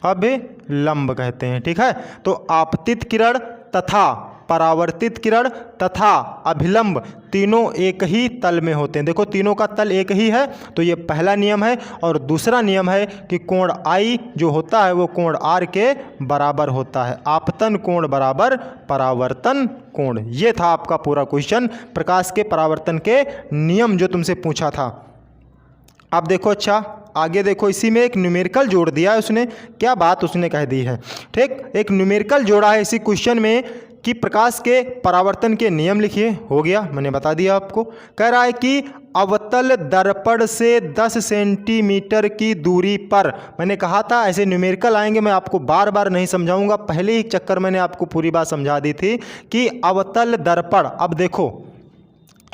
A: अभिलंब कहते हैं, ठीक है। तो आपतित किरण तथा परावर्तित किरण तथा अभिलंब तीनों एक ही तल में होते हैं। देखो तीनों का तल एक ही है, तो ये पहला नियम है। और दूसरा नियम है कि कोण आई जो होता है वो कोण आर के बराबर होता है। आपतन कोण बराबर परावर्तन कोण। ये था आपका पूरा क्वेश्चन, प्रकाश के परावर्तन के नियम जो तुमसे पूछा था। अब देखो, अच्छा आगे देखो, इसी में एक न्यूमेरिकल जोड़ दिया है उसने। क्या बात उसने कह दी है, ठीक। एक न्यूमेरिकल जोड़ा है इसी क्वेश्चन में कि प्रकाश के परावर्तन के नियम लिखिए। हो गया, मैंने बता दिया आपको। कह रहा है कि अवतल दर्पण से 10 सेंटीमीटर की दूरी पर, मैंने कहा था ऐसे न्यूमेरिकल आएंगे, मैं आपको बार बार नहीं समझाऊंगा, पहले ही चक्कर मैंने आपको पूरी बात समझा दी थी कि अवतल दर्पण। अब देखो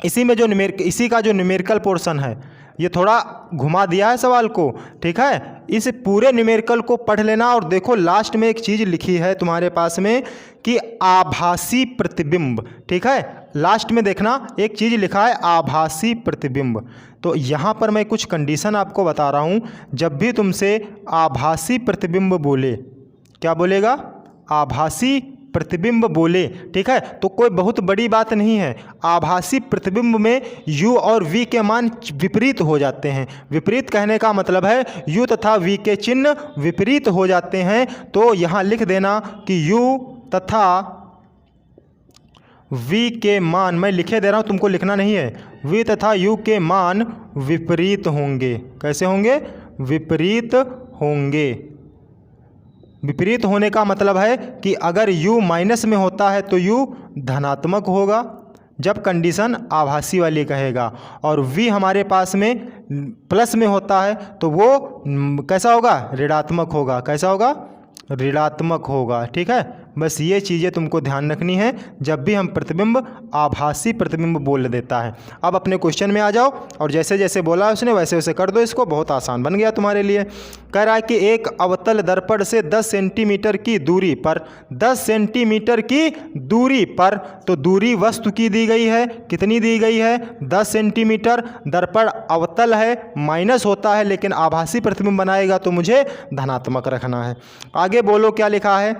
A: इसी में जो इसी का जो न्यूमेरिकल पोर्शन है, ये थोड़ा घुमा दिया है सवाल को, ठीक है। इस पूरे न्यूमेरिकल को पढ़ लेना। और देखो लास्ट में एक चीज़ लिखी है तुम्हारे पास में कि आभासी प्रतिबिंब, ठीक है। लास्ट में देखना एक चीज़ लिखा है आभासी प्रतिबिंब। तो यहाँ पर मैं कुछ कंडीशन आपको बता रहा हूँ। जब भी तुमसे आभासी प्रतिबिंब बोले, क्या बोलेगा, आभासी प्रतिबिंब बोले, ठीक है। तो कोई बहुत बड़ी बात नहीं है। आभासी प्रतिबिंब में u और v के मान विपरीत हो जाते हैं। विपरीत कहने का मतलब है u तथा v के चिन्ह विपरीत हो जाते हैं। तो यहाँ लिख देना कि u तथा v के मान, मैं लिखे दे रहा हूँ, तुमको लिखना नहीं है। v तथा u के मान विपरीत होंगे। कैसे होंगे, विपरीत होंगे। विपरीत होने का मतलब है कि अगर u माइनस में होता है तो u धनात्मक होगा जब कंडीशन आभासी वाली कहेगा, और v हमारे पास में प्लस में होता है तो वो कैसा होगा, ऋणात्मक होगा। कैसा होगा, ऋणात्मक होगा, ठीक है। बस ये चीज़ें तुमको ध्यान रखनी है जब भी हम प्रतिबिंब आभासी प्रतिबिंब बोल देता है। अब अपने क्वेश्चन में आ जाओ और जैसे जैसे बोला उसने वैसे वैसे कर दो। इसको बहुत आसान बन गया तुम्हारे लिए। कह रहा है कि एक अवतल दर्पण से 10 सेंटीमीटर की दूरी पर, 10 सेंटीमीटर की दूरी पर, तो दूरी वस्तु की दी गई है, कितनी दी गई है, 10 सेंटीमीटर। दर्पण अवतल है, माइनस होता है, लेकिन आभासी प्रतिबिंब बनाएगा तो मुझे धनात्मक रखना है। आगे बोलो क्या लिखा है,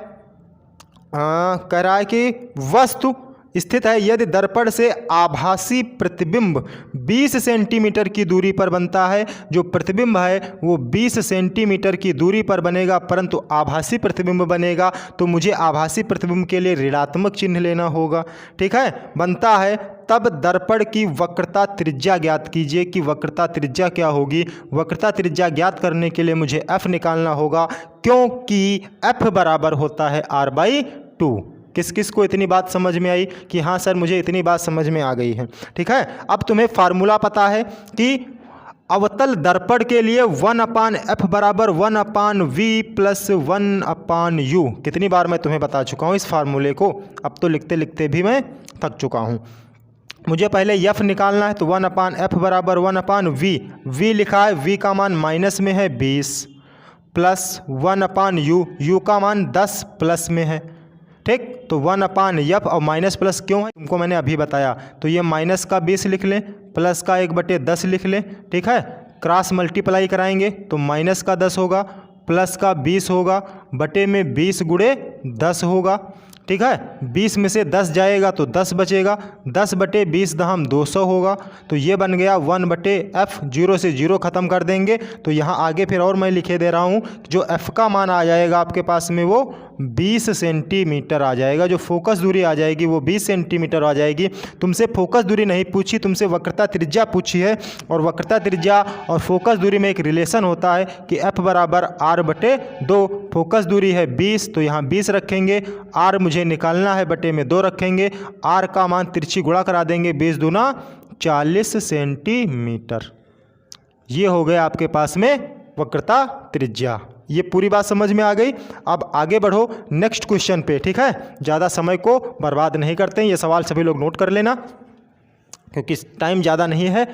A: कह रहा है कि वस्तु स्थित है यदि दर्पण से आभासी प्रतिबिंब 20 सेंटीमीटर की दूरी पर बनता है। जो प्रतिबिंब है वो 20 सेंटीमीटर की दूरी पर बनेगा, परंतु आभासी प्रतिबिंब बनेगा तो मुझे आभासी प्रतिबिंब के लिए ऋणात्मक चिन्ह लेना होगा। ठीक है, बनता है तब दर्पण की वक्रता त्रिज्या ज्ञात कीजिए कि वक्रता त्रिज्या क्या होगी। वक्रता त्रिज्या ज्ञात करने के लिए मुझे f निकालना होगा, क्योंकि f बराबर होता है r/2। किस किस को इतनी बात समझ में आई कि हाँ सर मुझे इतनी बात समझ में आ गई है। ठीक है, अब तुम्हें फार्मूला पता है कि अवतल दर्पण के लिए 1/f बराबर 1/v प्लस 1/u। कितनी बार मैं तुम्हें बता चुका हूँ इस फार्मूले को, अब तो लिखते लिखते भी मैं थक चुका हूँ। मुझे पहले f निकालना है तो 1/f बराबर 1/v। v लिखा है, v का मान माइनस में है 20 प्लस 1/u, u का मान 10 प्लस में है। ठीक, तो 1/f और माइनस प्लस क्यों है तुमको मैंने अभी बताया। तो ये माइनस का 20 लिख लें, प्लस का 1/10 लिख लें। ठीक है, क्रॉस मल्टीप्लाई कराएंगे तो माइनस का 10 होगा, प्लस का 20 होगा, बटे में 20 गुणे 10 होगा। ठीक है, 20 में से 10 जाएगा तो 10 बचेगा, 10/20 दहम 200 होगा। तो ये बन गया 1/f। 0 से 0 ख़त्म कर देंगे तो यहाँ आगे फिर और मैं लिखे दे रहा हूँ, जो f का मान आ जाएगा आपके पास में वो 20 सेंटीमीटर आ जाएगा। जो फोकस दूरी आ जाएगी वो 20 सेंटीमीटर आ जाएगी। तुमसे फोकस दूरी नहीं पूछी, तुमसे वक्रता त्रिज्या पूछी है, और वक्रता त्रिज्या और फोकस दूरी में एक रिलेशन होता है कि f बराबर r/2। फोकस दूरी है 20 तो यहाँ 20 रखेंगे, r मुझे निकालना है, बटे में 2 रखेंगे, r का मान तिरछी गुणा करा देंगे, 20 दूना 40 सेंटीमीटर। ये हो गया आपके पास में वक्रता त्रिज्या। ये पूरी बात समझ में आ गई। अब आगे बढ़ो नेक्स्ट क्वेश्चन पे। ठीक है, ज़्यादा समय को बर्बाद नहीं करते हैं, ये सवाल सभी लोग नोट कर लेना क्योंकि टाइम ज़्यादा नहीं है।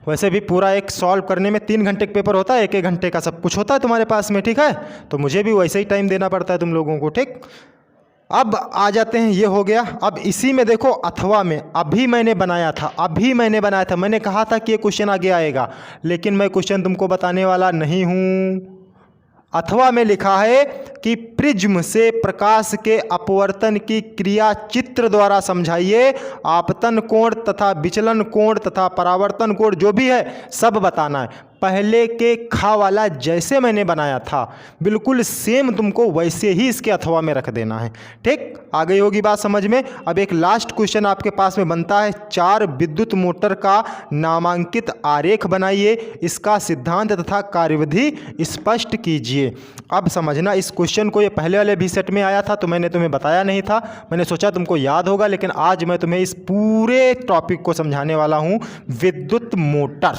A: वैसे भी पूरा एक सॉल्व करने में 3 घंटे का पेपर होता है, 1-1 घंटे का सब कुछ होता है तुम्हारे पास में। ठीक है, तो मुझे भी वैसे ही टाइम देना पड़ता है तुम लोगों को। ठीक, अब आ जाते हैं, ये हो गया। अब इसी में देखो, अथवा में अभी मैंने बनाया था, मैंने कहा था कि ये क्वेश्चन आगे आएगा, लेकिन मैं क्वेश्चन तुमको बताने वाला नहीं हूँ। अथवा में लिखा है कि प्रिज्म से प्रकाश के अपवर्तन की क्रिया चित्र द्वारा समझाइए। आपतन कोण तथा विचलन कोण तथा परावर्तन कोण जो भी है सब बताना है। पहले के खा वाला जैसे मैंने बनाया था बिल्कुल सेम तुमको वैसे ही इसके अथवा में रख देना है। ठीक, आ गई होगी बात समझ में। अब एक लास्ट क्वेश्चन आपके पास में बनता है, 4 विद्युत मोटर का नामांकित आरेख बनाइए, इसका सिद्धांत तथा कार्यविधि स्पष्ट कीजिए। अब समझना इस क्वेश्चन को, ये पहले वाले भी सेट में आया था तो मैंने तुम्हें बताया नहीं था, मैंने सोचा तुमको याद होगा, लेकिन आज मैं तुम्हें इस पूरे टॉपिक को समझाने वाला हूँ, विद्युत मोटर,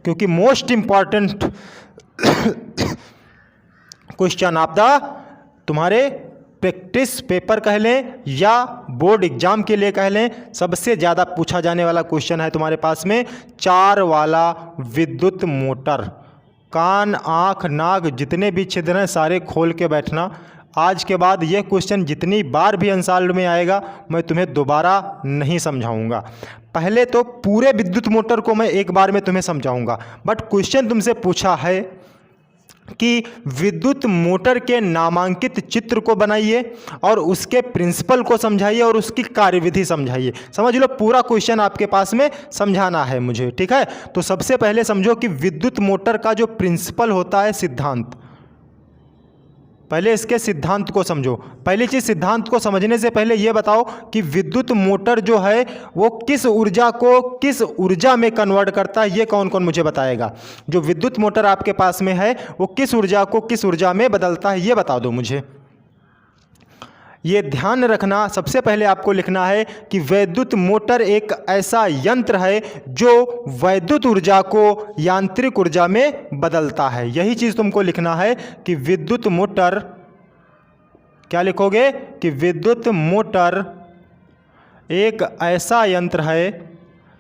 A: क्योंकि most important question of the तुम्हारे प्रैक्टिस पेपर कह लें या बोर्ड एग्जाम के लिए कह लें, सबसे ज़्यादा पूछा जाने वाला क्वेश्चन है तुम्हारे पास में 4 वाला विद्युत मोटर। कान, आँख, नाक जितने भी छिद्र हैं सारे खोल के बैठना। आज के बाद यह क्वेश्चन जितनी बार भी आंसर में आएगा मैं तुम्हें दोबारा नहीं समझाऊंगा। पहले तो पूरे विद्युत मोटर को मैं एक बार में तुम्हें समझाऊंगा, बट क्वेश्चन तुमसे पूछा है कि विद्युत मोटर के नामांकित चित्र को बनाइए और उसके प्रिंसिपल को समझाइए और उसकी कार्यविधि समझाइए। समझ लो, पूरा क्वेश्चन आपके पास में समझाना है मुझे। ठीक है, तो सबसे पहले समझो कि विद्युत मोटर का जो प्रिंसिपल होता है, सिद्धांत, पहले इसके सिद्धांत को समझो। पहली चीज़, सिद्धांत को समझने से पहले ये बताओ कि विद्युत मोटर जो है वो किस ऊर्जा को किस ऊर्जा में कन्वर्ट करता है, ये कौन कौन मुझे बताएगा। जो विद्युत मोटर आपके पास में है वो किस ऊर्जा को किस ऊर्जा में बदलता है, ये बता दो मुझे। ये ध्यान रखना, सबसे पहले आपको लिखना है कि वैद्युत मोटर एक ऐसा यंत्र है जो वैद्युत ऊर्जा को यांत्रिक ऊर्जा में बदलता है। यही चीज़ तुमको लिखना है कि विद्युत मोटर, क्या लिखोगे कि विद्युत मोटर एक ऐसा यंत्र है,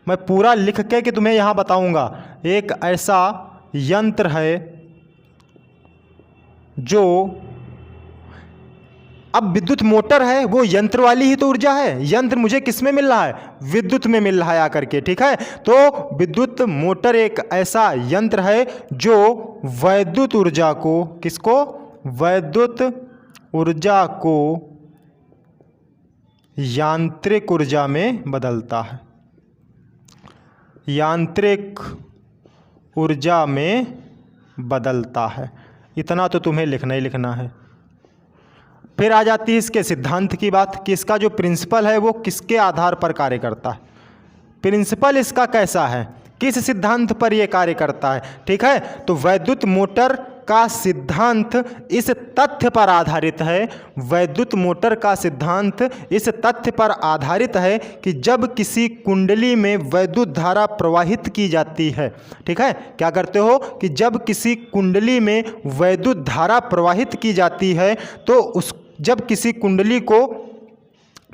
A: मैं पूरा लिख के कि तुम्हें यहाँ बताऊंगा, एक ऐसा यंत्र है जो, अब विद्युत मोटर है वो यंत्र वाली ही तो ऊर्जा है, यंत्र मुझे किस में मिल रहा है, विद्युत में मिल रहा है आकर के। ठीक है, तो विद्युत मोटर एक ऐसा यंत्र है जो वैद्युत ऊर्जा को, किसको, वैद्युत ऊर्जा को यांत्रिक ऊर्जा में बदलता है। यांत्रिक ऊर्जा में बदलता है। इतना तो तुम्हें लिखना ही लिखना है। फिर आ जाती है इसके सिद्धांत की बात कि इसका जो प्रिंसिपल है वो किसके आधार पर कार्य करता है। प्रिंसिपल इसका कैसा है, किस सिद्धांत पर यह कार्य करता है। ठीक है, तो वैद्युत मोटर का सिद्धांत इस तथ्य पर आधारित है, वैद्युत मोटर का सिद्धांत इस तथ्य पर आधारित है कि जब किसी कुंडली में वैद्युत धारा प्रवाहित की जाती है, ठीक है, क्या करते हो कि जब किसी कुंडली में वैद्युत धारा प्रवाहित की जाती है तो जब किसी कुंडली को,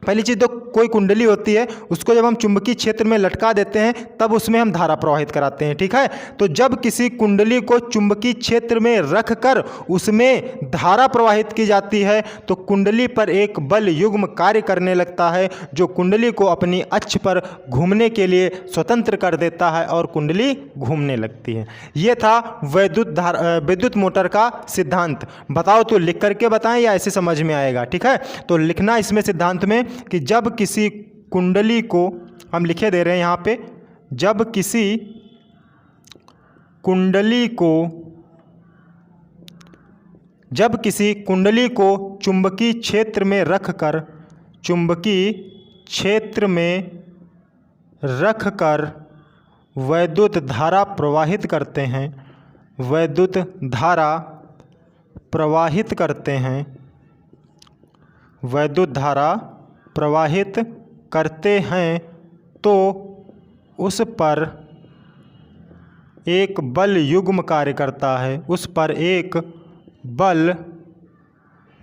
A: पहली चीज़ तो कोई कुंडली होती है उसको जब हम चुंबकीय क्षेत्र में लटका देते हैं तब उसमें हम धारा प्रवाहित कराते हैं। ठीक है, तो जब किसी कुंडली को चुंबकीय क्षेत्र में रखकर उसमें धारा प्रवाहित की जाती है तो कुंडली पर एक बल युग्म कार्य करने लगता है जो कुंडली को अपनी अक्ष पर घूमने के लिए स्वतंत्र कर देता है और कुंडली घूमने लगती है। ये था विद्युत मोटर का सिद्धांत। बताओ तो लिख करके बताएं या ऐसे समझ में आएगा। ठीक है, तो लिखना इसमें सिद्धांत में कि जब किसी कुंडली को, हम लिखे दे रहे हैं यहाँ पे, जब किसी कुंडली को चुंबकीय क्षेत्र में रखकर वैद्युत धारा प्रवाहित करते हैं, वैद्युत धारा प्रवाहित करते हैं तो उस पर एक बल युग्म कार्य करता है, उस पर एक बल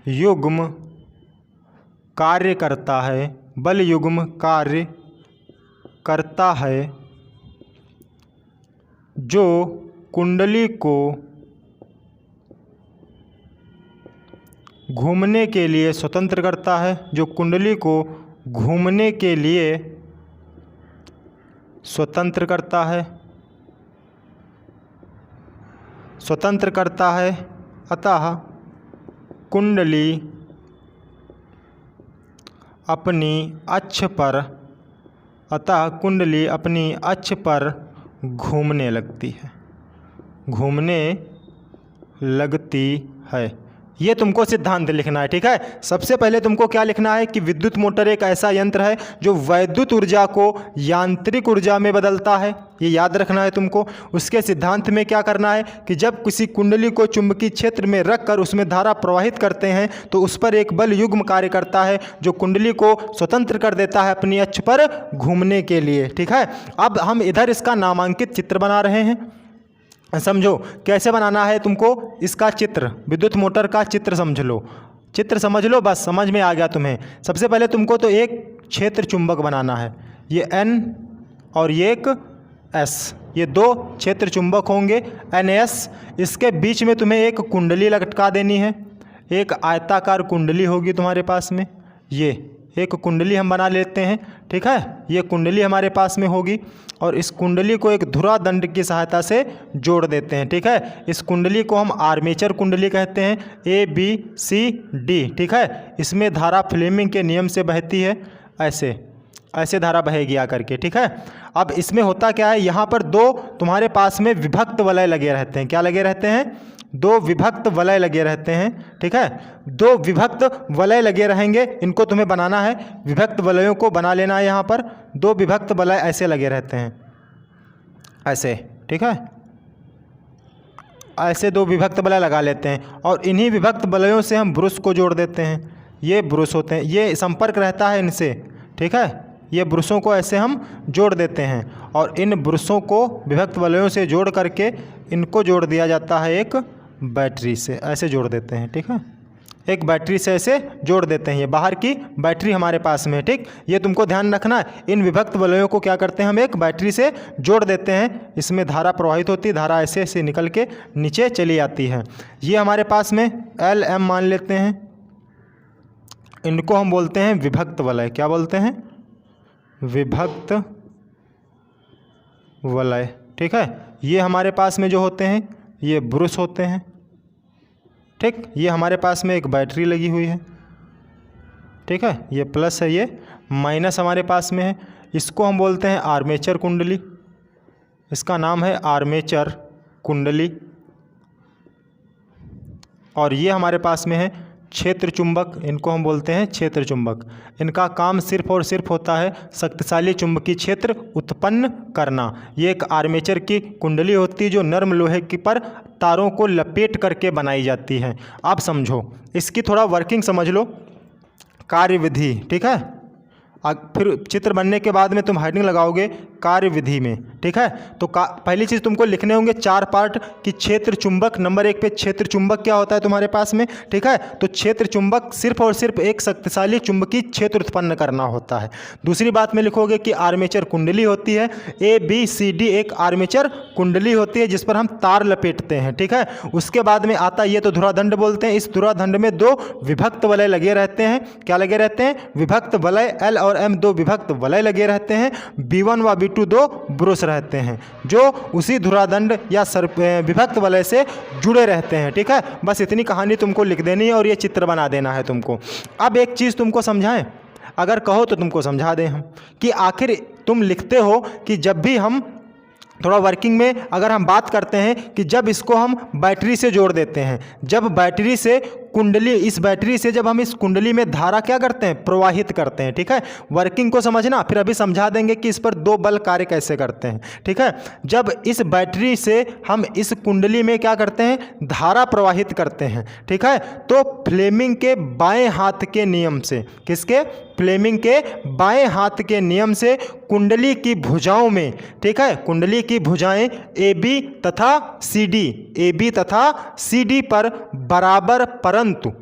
A: युग्म कार्य करता है, बल युग्म कार्य करता है जो कुंडली को घूमने के लिए स्वतंत्र करता है, जो कुंडली को घूमने के लिए स्वतंत्र करता है। अतः कुंडली अपनी अक्ष पर घूमने लगती है। ये तुमको सिद्धांत लिखना है। ठीक है, सबसे पहले तुमको क्या लिखना है कि विद्युत मोटर एक ऐसा यंत्र है जो वैद्युत ऊर्जा को यांत्रिक ऊर्जा में बदलता है, ये याद रखना है तुमको। उसके सिद्धांत में क्या करना है कि जब किसी कुंडली को चुंबकीय क्षेत्र में रखकर उसमें धारा प्रवाहित करते हैं तो उस पर एक बल युग्म कार्य करता है जो कुंडली को स्वतंत्र कर देता है अपनी अक्ष पर घूमने के लिए। ठीक है, अब हम इधर इसका नामांकित चित्र बना रहे हैं। समझो कैसे बनाना है तुमको इसका चित्र, विद्युत मोटर का चित्र समझ लो, बस समझ में आ गया तुम्हें। सबसे पहले तुमको तो एक क्षेत्र चुंबक बनाना है, ये N और ये एक S, ये दो क्षेत्र चुंबक होंगे NS। इसके बीच में तुम्हें एक कुंडली लटका देनी है, एक आयताकार कुंडली होगी तुम्हारे पास में, ये एक कुंडली हम बना लेते हैं। ठीक है, ये कुंडली हमारे पास में होगी और इस कुंडली को एक धुरा दंड की सहायता से जोड़ देते हैं। ठीक है, इस कुंडली को हम आर्मेचर कुंडली कहते हैं, ABCD। ठीक है, इसमें धारा फ्लेमिंग के नियम से बहती है, ऐसे धारा बहेगी आकर के। ठीक है, अब इसमें होता क्या है, यहाँ पर दो तुम्हारे पास में विभक्त वलय लगे रहते हैं। क्या लगे रहते हैं? दो विभक्त वलय लगे रहते हैं। ठीक है, दो विभक्त वलय लगे रहेंगे, इनको तुम्हें बनाना है, विभक्त वलयों को बना लेना है। यहाँ पर दो विभक्त वलय ऐसे लगे रहते हैं, ऐसे। ठीक है, ऐसे दो विभक्त वलय लगा लेते हैं और इन्हीं विभक्त वलयों से हम ब्रुश को जोड़ देते हैं। ये ब्रुश होते हैं, ये संपर्क रहता है इनसे। ठीक है, ये ब्रुशों को ऐसे हम जोड़ देते हैं और इन ब्रुशों को विभक्त वलयों से जोड़ करके इनको जोड़ दिया जाता है एक बैटरी से, ऐसे जोड़ देते हैं। ठीक है, एक बैटरी से ऐसे जोड़ देते हैं, ये बाहर की बैटरी हमारे पास में है। ठीक, ये तुमको ध्यान रखना है। इन विभक्त वलयों को क्या करते हैं, हम एक बैटरी से जोड़ देते हैं, इसमें धारा प्रवाहित होती है, धारा ऐसे ऐसे निकल के नीचे चली आती है। ये हमारे पास में LM मान लेते हैं, इनको हम बोलते हैं विभक्त वलय। क्या बोलते हैं? विभक्त वलय। ठीक है, ये हमारे पास में जो होते हैं ये ब्रुश होते हैं। ठीक, ये हमारे पास में एक बैटरी लगी हुई है। ठीक है, ये प्लस है, ये माइनस हमारे पास में है। इसको हम बोलते हैं आर्मेचर कुंडली, इसका नाम है आर्मेचर कुंडली। और ये हमारे पास में है क्षेत्र चुंबक, इनको हम बोलते हैं क्षेत्र चुंबक। इनका काम सिर्फ और सिर्फ होता है शक्तिशाली चुंबकीय क्षेत्र उत्पन्न करना। ये एक आर्मेचर की कुंडली होती है जो नरम लोहे की पर तारों को लपेट करके बनाई जाती है। आप समझो, इसकी थोड़ा वर्किंग समझ लो, कार्यविधि, ठीक है। फिर चित्र बनने के बाद में तुम हेडिंग लगाओगे कार्यविधि में, ठीक है। तो पहली चीज़ तुमको लिखने होंगे 4 पार्ट कि क्षेत्र चुंबक। नंबर 1 पे क्षेत्र चुंबक क्या होता है तुम्हारे पास में, ठीक है। तो क्षेत्र चुंबक सिर्फ और सिर्फ एक शक्तिशाली चुंबकीय क्षेत्र उत्पन्न करना होता है। दूसरी बात में लिखोगे कि आर्मेचर कुंडली होती है, ABCD एक आर्मेचर कुंडली होती है जिस पर हम तार लपेटते हैं, ठीक है। उसके बाद में आता है, ये तो धुरादंड बोलते हैं। इस धुरादंड में 2 विभक्त वलय लगे रहते हैं। क्या लगे रहते हैं? विभक्त वलय, L और M 2 विभक्त वलय लगे रहते हैं। B1 व B2 2 ब्रुश रहते हैं जो उसी धुरादंड या विभक्त वलय से जुड़े रहते हैं, ठीक है। बस इतनी कहानी तुमको लिख देनी है और ये चित्र बना देना है तुमको। अब एक चीज़ तुमको समझाएं, अगर कहो तो तुमको समझा दें हम, कि आखिर तुम लिखते हो कि जब भी हम थोड़ा वर्किंग में अगर हम बात करते हैं कि जब इसको हम बैटरी से जोड़ देते हैं, जब बैटरी से कुंडली, इस बैटरी से जब हम इस कुंडली में धारा क्या करते हैं? प्रवाहित करते हैं, ठीक है। वर्किंग को समझना, फिर अभी समझा देंगे कि इस पर 2 बल कार्य कैसे करते हैं, ठीक है। जब इस बैटरी से हम इस कुंडली में क्या करते हैं? धारा प्रवाहित करते हैं, ठीक है। तो फ्लेमिंग के बाएं हाथ के नियम से, किसके? फ्लेमिंग के बाएं हाथ के नियम से कुंडली की भुजाओं में, ठीक है, कुंडली की भुजाएं AB तथा CD पर बराबर परंतु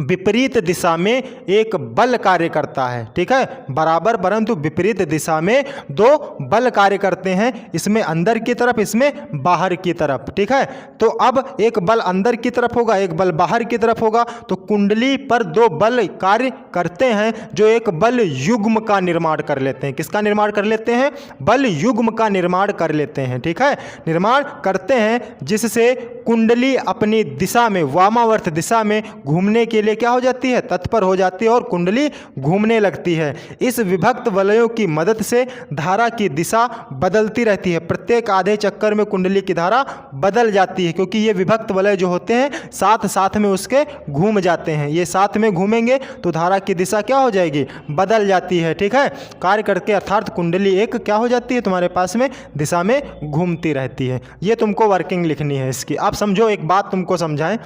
A: विपरीत दिशा में एक बल कार्य करता है, ठीक है। बराबर परंतु विपरीत दिशा में 2 बल कार्य करते हैं, इसमें अंदर की तरफ, इसमें बाहर की तरफ, ठीक है। तो अब एक बल अंदर की तरफ होगा, एक बल बाहर की तरफ होगा। तो कुंडली पर 2 बल कार्य करते हैं जो एक बल युग्म का निर्माण कर लेते हैं। किसका निर्माण कर लेते हैं? बल युग्म का निर्माण कर लेते हैं, ठीक है। निर्माण करते हैं जिससे कुंडली अपनी दिशा में, वामावर्त दिशा में घूमने के लिए क्या हो जाती है? तत्पर हो जाती है और कुंडली घूमने लगती है। इस विभक्त वलयों की मदद से धारा की दिशा बदलती रहती है। प्रत्येक आधे चक्कर में कुंडली की धारा बदल जाती है, क्योंकि ये विभक्त वलय जो होते हैं साथ साथ में उसके घूम जाते हैं। ये साथ में घूमेंगे तो धारा की दिशा क्या हो जाएगी? बदल जाती है, ठीक है। कार्य करके अर्थात कुंडली एक क्या हो जाती है? तुम्हारे पास में दिशा में घूमती रहती है। ये तुमको वर्किंग लिखनी है इसकी। आप समझो, एक बात तुमको समझाएं,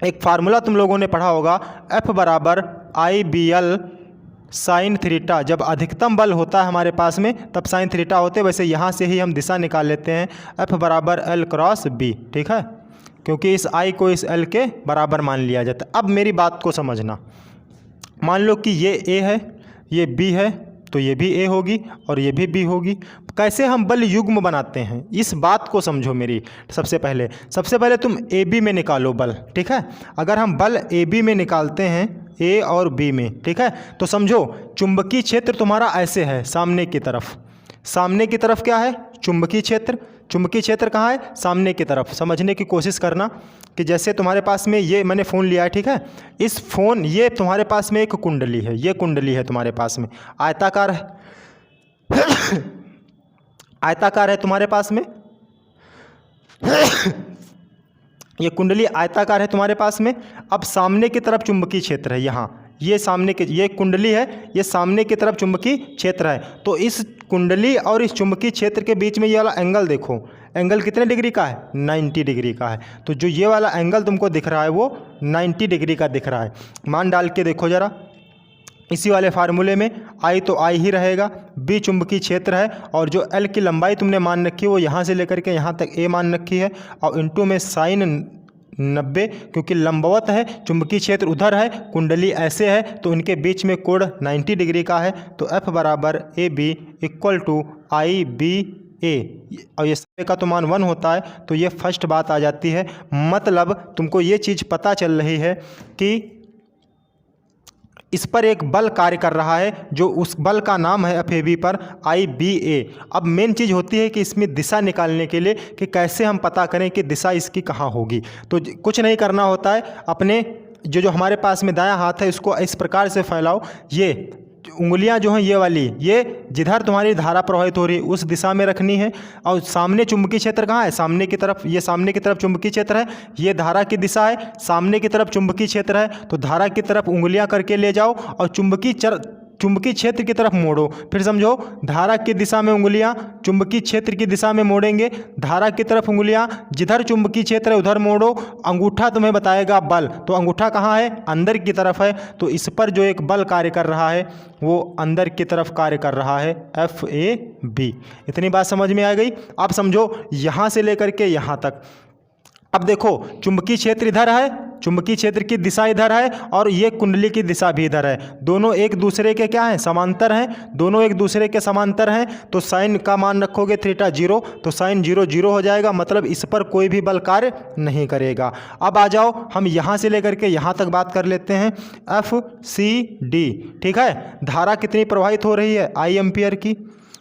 A: एक फार्मूला तुम लोगों ने पढ़ा होगा, F बराबर IBL साइन थीटा। जब अधिकतम बल होता है हमारे पास में तब साइन थीटा होते हैं। वैसे यहाँ से ही हम दिशा निकाल लेते हैं, F बराबर L क्रॉस B, ठीक है, क्योंकि इस I को इस L के बराबर मान लिया जाता है। अब मेरी बात को समझना, मान लो कि ये A है, ये B है, तो ये भी A होगी और ये भी B होगी। कैसे हम बल युग्म बनाते हैं इस बात को समझो मेरी। सबसे पहले तुम AB में निकालो बल, ठीक है। अगर हम बल AB में निकालते हैं, A और B में, ठीक है, तो समझो चुंबकीय क्षेत्र तुम्हारा ऐसे है, सामने की तरफ। सामने की तरफ क्या है? चुंबकीय क्षेत्र। चुंबकीय क्षेत्र कहाँ है? सामने की तरफ। समझने की कोशिश करना कि जैसे तुम्हारे पास में ये मैंने फ़ोन लिया है, ठीक है। इस फ़ोन, ये तुम्हारे पास में एक कुंडली है, ये कुंडली है तुम्हारे पास में, आयताकार है आयताकार है तुम्हारे पास में ये कुंडली आयताकार है तुम्हारे पास में। अब सामने की तरफ चुंबकीय क्षेत्र है, यहाँ ये सामने की, ये कुंडली है, ये सामने की तरफ चुंबकीय क्षेत्र है। तो इस कुंडली और इस चुंबकीय क्षेत्र के बीच में ये वाला एंगल देखो, एंगल कितने डिग्री का है? 90 डिग्री का है। तो जो ये वाला एंगल तुमको दिख रहा है वो 90 डिग्री का दिख रहा है। मान डाल के देखो ज़रा, इसी वाले फार्मूले में I तो I ही रहेगा, B चुंबकीय क्षेत्र है और जो L की लंबाई तुमने मान रखी है वो यहाँ से लेकर के यहाँ तक A मान रखी है, और इंटू में साइन 90, क्योंकि लंबवत है, चुंबकीय क्षेत्र उधर है, कुंडली ऐसे है, तो इनके बीच में कोण 90 डिग्री का है। तो F बराबर AB इक्वल टू IBA, और ये समय का तो मान 1 होता है। तो ये फर्स्ट बात आ जाती है। मतलब तुमको ये चीज़ पता चल रही है कि इस पर एक बल कार्य कर रहा है, जो उस बल का नाम है FAB पर IBA। अब मेन चीज़ होती है कि इसमें दिशा निकालने के लिए कि कैसे हम पता करें कि दिशा इसकी कहाँ होगी। तो कुछ नहीं करना होता है, अपने जो हमारे पास में दायां हाथ है इसको इस प्रकार से फैलाओ। ये उंगलियां जो हैं ये वाली, ये जिधर तुम्हारी धारा प्रवाहित हो रही है उस दिशा में रखनी है। और सामने चुंबकीय क्षेत्र कहाँ है? सामने की तरफ। ये सामने की तरफ चुंबकीय क्षेत्र है, ये धारा की दिशा है। सामने की तरफ चुंबकीय क्षेत्र है तो धारा की तरफ उंगलियां करके ले जाओ और चुंबकीय क्षेत्र की तरफ मोड़ो। फिर समझो, धारा की दिशा में उंगलियां चुंबकीय क्षेत्र की दिशा में मोड़ेंगे, धारा की तरफ उंगलियां जिधर चुंबकीय क्षेत्र है उधर मोड़ो। अंगूठा तुम्हें बताएगा बल, तो अंगूठा कहाँ है? अंदर की तरफ है, तो इस पर जो एक बल कार्य कर रहा है वो अंदर की तरफ कार्य कर रहा है, FAB। इतनी बात समझ में आ गई? अब समझो यहाँ से लेकर के यहाँ तक। अब देखो, चुंबकीय क्षेत्र इधर है, चुंबकीय क्षेत्र की दिशा इधर है और ये कुंडली की दिशा भी इधर है। दोनों एक दूसरे के क्या हैं? समांतर हैं। दोनों एक दूसरे के समांतर हैं तो साइन का मान रखोगे थीटा 0, तो साइन 0 0 हो जाएगा, मतलब इस पर कोई भी बल कार्य नहीं करेगा। अब आ जाओ, हम यहाँ से लेकर के यहाँ तक बात कर लेते हैं, FCD। ठीक है, धारा कितनी प्रवाहित हो रही है? I एम्पियर की।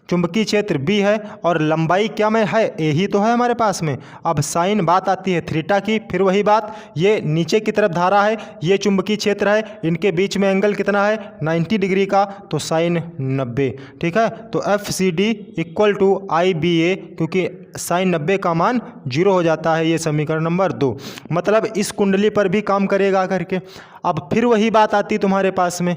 A: चुंबकीय क्षेत्र B है और लंबाई क्या में है? A ही तो है हमारे पास में। अब साइन बात आती है थीटा की, फिर वही बात, ये नीचे की तरफ धारा है, ये चुंबकीय क्षेत्र है, इनके बीच में एंगल कितना है? 90 डिग्री का, तो साइन 90। ठीक है, तो FCD इक्वल टू IBA, क्योंकि साइन 90 का मान 0 हो जाता है। ये समीकरण नंबर 2, मतलब इस कुंडली पर भी काम करेगा करके। अब फिर वही बात आती तुम्हारे पास में,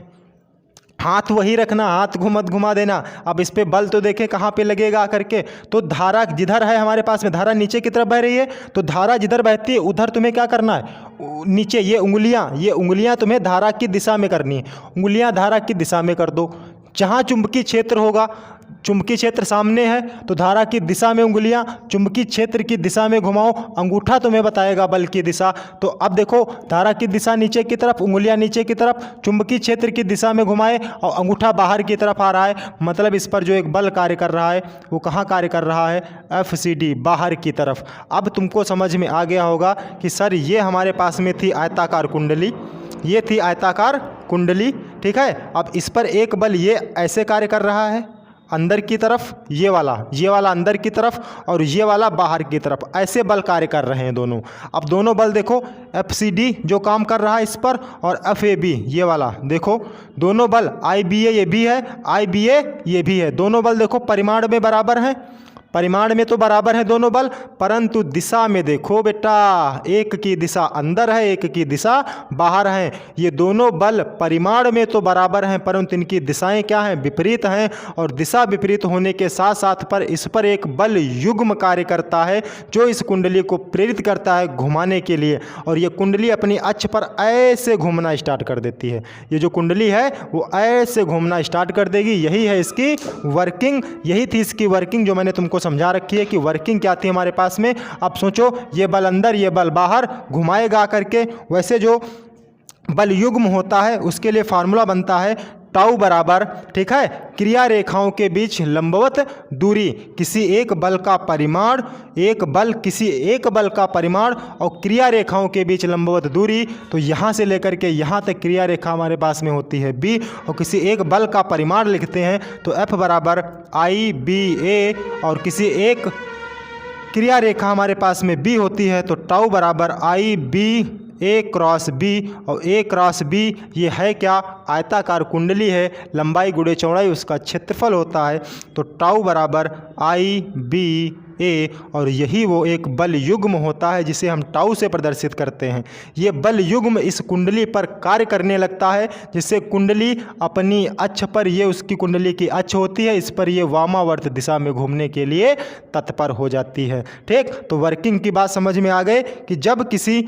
A: हाथ वही रखना, हाथ को मत घुमा देना। अब इस पे बल तो देखें कहाँ पे लगेगा करके, तो धारा जिधर है हमारे पास में, धारा नीचे की तरफ बह रही है, तो धारा जिधर बहती है उधर तुम्हें क्या करना है? नीचे ये उंगलियां तुम्हें धारा की दिशा में करनी है। उंगलियां धारा की दिशा में कर दो। जहाँ चुंबकीय क्षेत्र होगा, चुंबकीय क्षेत्र सामने है तो धारा की दिशा में उंगलियां चुंबकीय क्षेत्र की दिशा में घुमाओ। अंगूठा तुम्हें बताएगा बल की दिशा। तो अब देखो, धारा की दिशा नीचे की तरफ, उंगलियां नीचे की तरफ, चुंबकीय क्षेत्र की दिशा में घुमाए और अंगूठा बाहर की तरफ आ रहा है, मतलब इस पर जो एक बल कार्य कर रहा है वो कहाँ कार्य कर रहा है? FCD, बाहर की तरफ। अब तुमको समझ में आ गया होगा कि सर ये हमारे पास में थी आयताकार कुंडली, ये थी आयताकार कुंडली। ठीक है, अब इस पर एक बल ये ऐसे कार्य कर रहा है अंदर की तरफ, ये वाला अंदर की तरफ और ये वाला बाहर की तरफ, ऐसे बल कार्य कर रहे हैं दोनों। अब दोनों बल देखो, FCD जो काम कर रहा है इस पर और FAB ये वाला, देखो दोनों बल, IBA ये भी है, IBA ये भी है, दोनों बल देखो परिमाण में बराबर हैं। परिमाण में तो बराबर है दोनों बल, परंतु दिशा में देखो बेटा, एक की दिशा अंदर है, एक की दिशा बाहर है। ये दोनों बल परिमाण में तो बराबर हैं परंतु इनकी दिशाएं क्या हैं? विपरीत हैं। और दिशा विपरीत होने के साथ साथ पर इस पर एक बल युग्म कार्य करता है जो इस कुंडली को प्रेरित करता है घुमाने के लिए, और ये कुंडली अपनी अक्ष पर ऐसे घूमना स्टार्ट कर देती है। ये जो कुंडली है वो ऐसे घूमना स्टार्ट कर देगी। यही है इसकी वर्किंग, यही थी इसकी वर्किंग जो मैंने तुमको समझा रखी है कि वर्किंग क्या थी हमारे पास में। अब सोचो, ये बल अंदर, ये बल बाहर, घुमाएगा करके। वैसे जो बल युग्म होता है उसके लिए फार्मूला बनता है टाउ बराबर, ठीक है, क्रिया रेखाओं के बीच लंबवत दूरी, किसी एक बल का परिमाण, किसी एक बल का परिमाण और क्रिया रेखाओं के बीच लंबवत दूरी। तो यहाँ से लेकर के यहाँ तक क्रिया रेखा हमारे पास में होती है B, और किसी एक बल का परिमाण लिखते हैं तो F बराबर IBA, और किसी एक क्रिया रेखा हमारे पास में B होती है तो टाउ बराबर IB A क्रॉस B, और A क्रॉस B ये है क्या? आयताकार कुंडली है, लंबाई गुणे चौड़ाई उसका क्षेत्रफल होता है, तो टाउ बराबर IBA, और यही वो एक बल युग्म होता है जिसे हम टाउ से प्रदर्शित करते हैं। ये बल युग्म इस कुंडली पर कार्य करने लगता है जिससे कुंडली अपनी अक्ष पर, ये उसकी कुंडली की अक्ष होती है, इस पर ये वामावर्त दिशा में घूमने के लिए तत्पर हो जाती है। ठीक, तो वर्किंग की बात समझ में आ गए कि जब किसी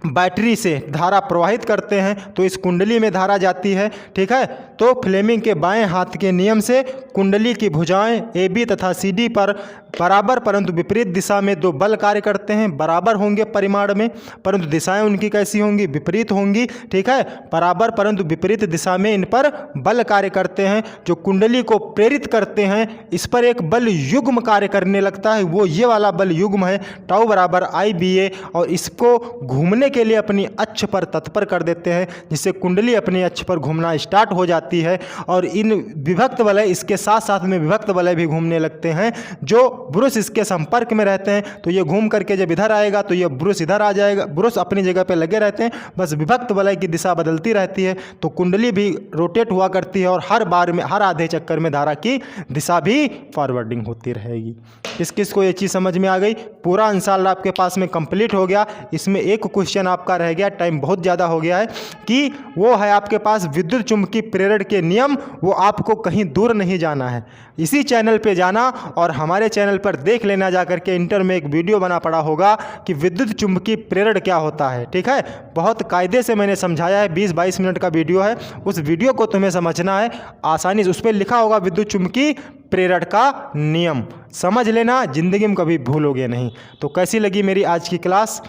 A: बैटरी से धारा प्रवाहित करते हैं तो इस कुंडली में धारा जाती है। ठीक है, तो फ्लेमिंग के बाएं हाथ के नियम से कुंडली की भुजाएं AB तथा CD पर बराबर परंतु विपरीत दिशा में दो बल कार्य करते हैं। बराबर होंगे परिमाण में परंतु दिशाएं उनकी कैसी होंगी? विपरीत होंगी। ठीक है, बराबर परंतु विपरीत दिशा में इन पर बल कार्य करते हैं जो कुंडली को प्रेरित करते हैं। इस पर एक बल युग्म कार्य करने लगता है, वो ये वाला बल युग्म है टाउ बराबर IBA, और इसको घूमने के लिए अपनी अक्ष पर तत्पर कर देते हैं जिससे कुंडली अपनी अक्ष पर घूमना स्टार्ट हो जाती जाती है और इन विभक्त वलय इसके साथ साथ में विभक्त वलय भी घूमने लगते हैं। जो ब्रुश इसके संपर्क में रहते हैं तो ये घूम करके जब इधर आएगा तो ये ब्रुश इधर आ जाएगा, ब्रुश अपनी जगह पे लगे रहते हैं, बस विभक्त वलय की दिशा बदलती रहती है। तो कुंडली भी रोटेट हुआ करती है और हर बार में, हर आधे चक्कर में धारा की दिशा भी फॉरवर्डिंग होती रहेगी। किस किस को ये चीज़ समझ में आ गई? पूरा अंशाल आपके पास में कंप्लीट हो गया। इसमें एक क्वेश्चन आपका रह गया, टाइम बहुत ज़्यादा हो गया है, कि वो है आपके पास विद्युत चुंबकीय प्रेरण के नियम। वो आपको कहीं दूर नहीं जाना है, इसी चैनल पे जाना और हमारे चैनल पर देख लेना जा करके। इंटर में एक वीडियो बना पड़ा होगा कि विद्युत चुंबकीय प्रेरण क्या होता है, ठीक है। बहुत कायदे से मैंने समझाया है, 20-22 मिनट का वीडियो है। उस वीडियो को तुम्हें समझना है आसानी से, उस पर लिखा होगा विद्युत चुंबकीय प्रेरण का नियम, समझ लेना, जिंदगी में कभी भूलोगे नहीं। तो कैसी लगी मेरी आज की क्लास?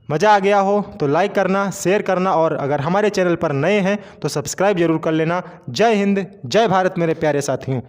A: मज़ा आ गया हो तो लाइक करना, शेयर करना, और अगर हमारे चैनल पर नए हैं तो सब्सक्राइब जरूर कर लेना। जय हिंद, जय भारत मेरे प्यारे साथियों।